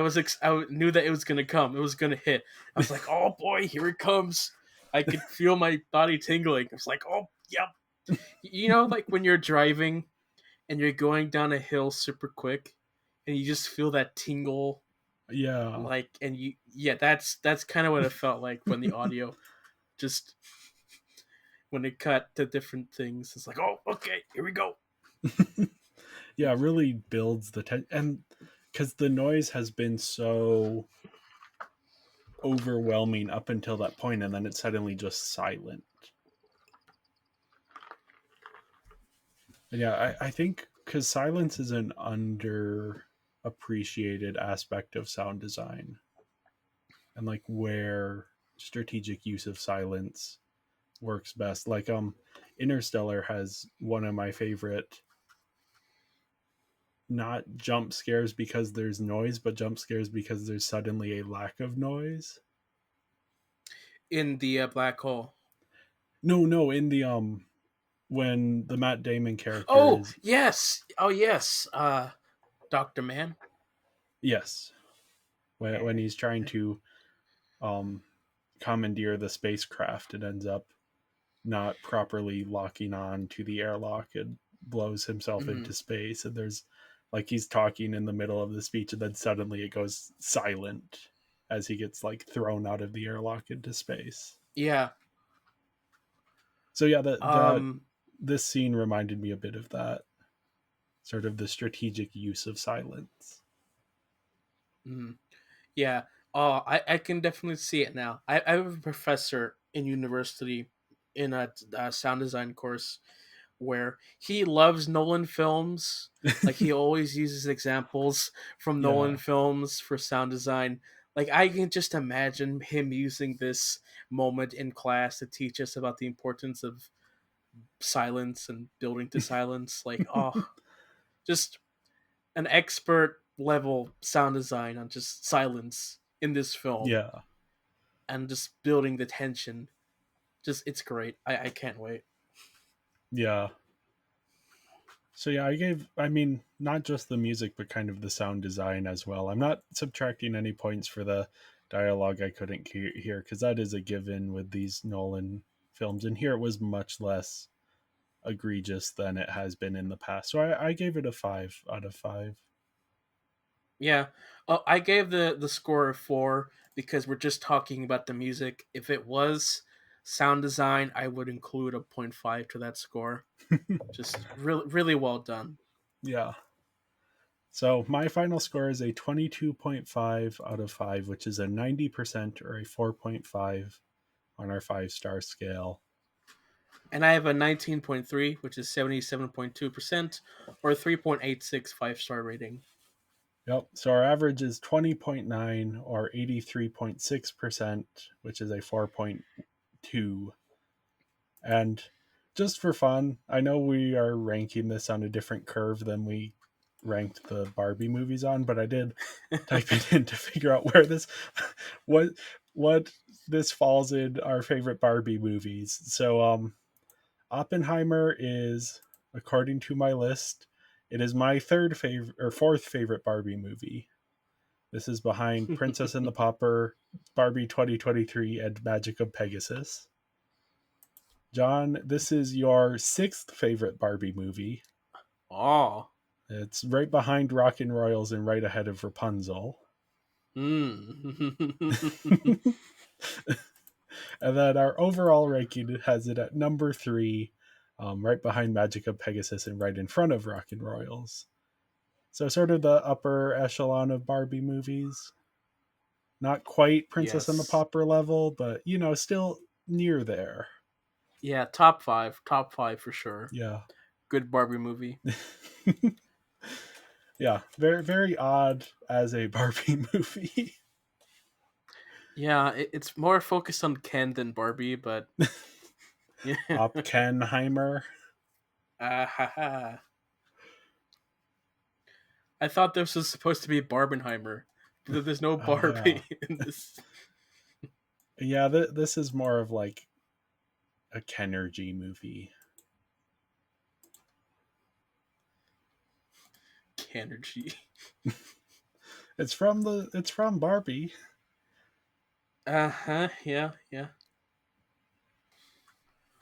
Speaker 3: knew that it was gonna come, it was gonna hit. I was like, oh boy, here it comes. I could feel my body tingling. I was like, oh yep. You know, like when you're driving and you're going down a hill super quick, and you just feel that tingle,
Speaker 4: Yeah,
Speaker 3: like, and you, yeah, that's kind of what it felt like when the audio just when it cut to different things. It's like, oh, okay, here we go.
Speaker 4: yeah, it really builds the and because the noise has been so overwhelming up until that point, and then it's suddenly just silent. And yeah, I think because silence is an underappreciated aspect of sound design, and like where strategic use of silence works best. Like Interstellar has one of my favorite, not jump scares because there's noise, but jump scares because there's suddenly a lack of noise.
Speaker 3: In the black hole.
Speaker 4: No, in the when the Matt Damon character
Speaker 3: Oh
Speaker 4: is,
Speaker 3: yes, oh yes, Doctor Man.
Speaker 4: yes, when he's trying to um commandeer the spacecraft, it ends up not properly locking on to the airlock and blows himself
Speaker 3: Mm-hmm.
Speaker 4: into space. And there's like he's talking in the middle of the speech, and then suddenly it goes silent as he gets like thrown out of the airlock into space.
Speaker 3: Yeah.
Speaker 4: So yeah, that
Speaker 3: Um.
Speaker 4: this scene reminded me a bit of that, sort of the strategic use of silence.
Speaker 3: Mhm. Yeah. Oh, I can definitely see it now. I have a professor in university in a sound design course where he loves Nolan films. Like he always uses examples from Nolan
Speaker 4: Yeah,
Speaker 3: films for sound design. Like I can just imagine him using this moment in class to teach us about the importance of silence and building to silence. Like, oh, just an expert level sound design on just silence in this film
Speaker 4: yeah,
Speaker 3: and just building the tension. Just it's great. I can't wait.
Speaker 4: yeah. So yeah, I mean, not just the music, but kind of the sound design as well. I'm not subtracting any points for the dialogue I couldn't hear, because that is a given with these Nolan films. And here it was much less egregious than it has been in the past. So I gave it a 5 out of 5.
Speaker 3: Yeah. Oh, I gave the score a 4 because we're just talking about the music. If it was sound design, I would include a point 0.5 to that score. Just really well done.
Speaker 4: Yeah. So my final score is a 22.5 out of 5, which is a 90% or a 4.5 on our 5-star scale.
Speaker 3: And I have a 19.3, which is 77.2%, or 3.86 5-star rating.
Speaker 4: Yep. So our average is 20.9 or 83.6%, which is a 4.2. And just for fun, I know we are ranking this on a different curve than we ranked the Barbie movies on, but I did type it in to figure out where this what what this falls in our favorite Barbie movies. So Oppenheimer is, according to my list, It is my third favorite or fourth favorite Barbie movie. This is behind Princess and the Pauper, Barbie 2023, and Magic of Pegasus. John, this is your sixth favorite Barbie movie.
Speaker 3: Oh.
Speaker 4: It's right behind Rockin' Royals and right ahead of Rapunzel.
Speaker 3: Mm.
Speaker 4: And then our overall ranking has it at number 3, right behind Magic of Pegasus and right in front of Rockin' Royals. So sort of the upper echelon of Barbie movies. Not quite Princess and the
Speaker 3: Yes.
Speaker 4: Pauper level, but still near there.
Speaker 3: Yeah, top five for sure.
Speaker 4: Yeah.
Speaker 3: Good Barbie movie.
Speaker 4: Yeah, very very odd as a Barbie movie.
Speaker 3: Yeah, it's more focused on Ken than Barbie, but yeah.
Speaker 4: Oppenheimer.
Speaker 3: Ha. I thought this was supposed to be Barbenheimer, but there's no
Speaker 4: Oh yeah.
Speaker 3: Barbie in this.
Speaker 4: Yeah, this is more of like a Kenergy movie.
Speaker 3: Energy.
Speaker 4: It's from Barbie.
Speaker 3: Yeah.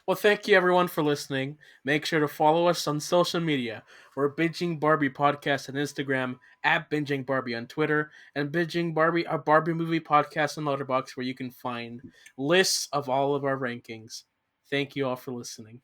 Speaker 3: Well, thank you everyone for listening. Make sure to follow us on social media. We're Binging Barbie Podcast on Instagram, at Binging Barbie on Twitter, and Binging Barbie, a Barbie movie podcast on Letterboxd, where you can find lists of all of our rankings. Thank you all for listening.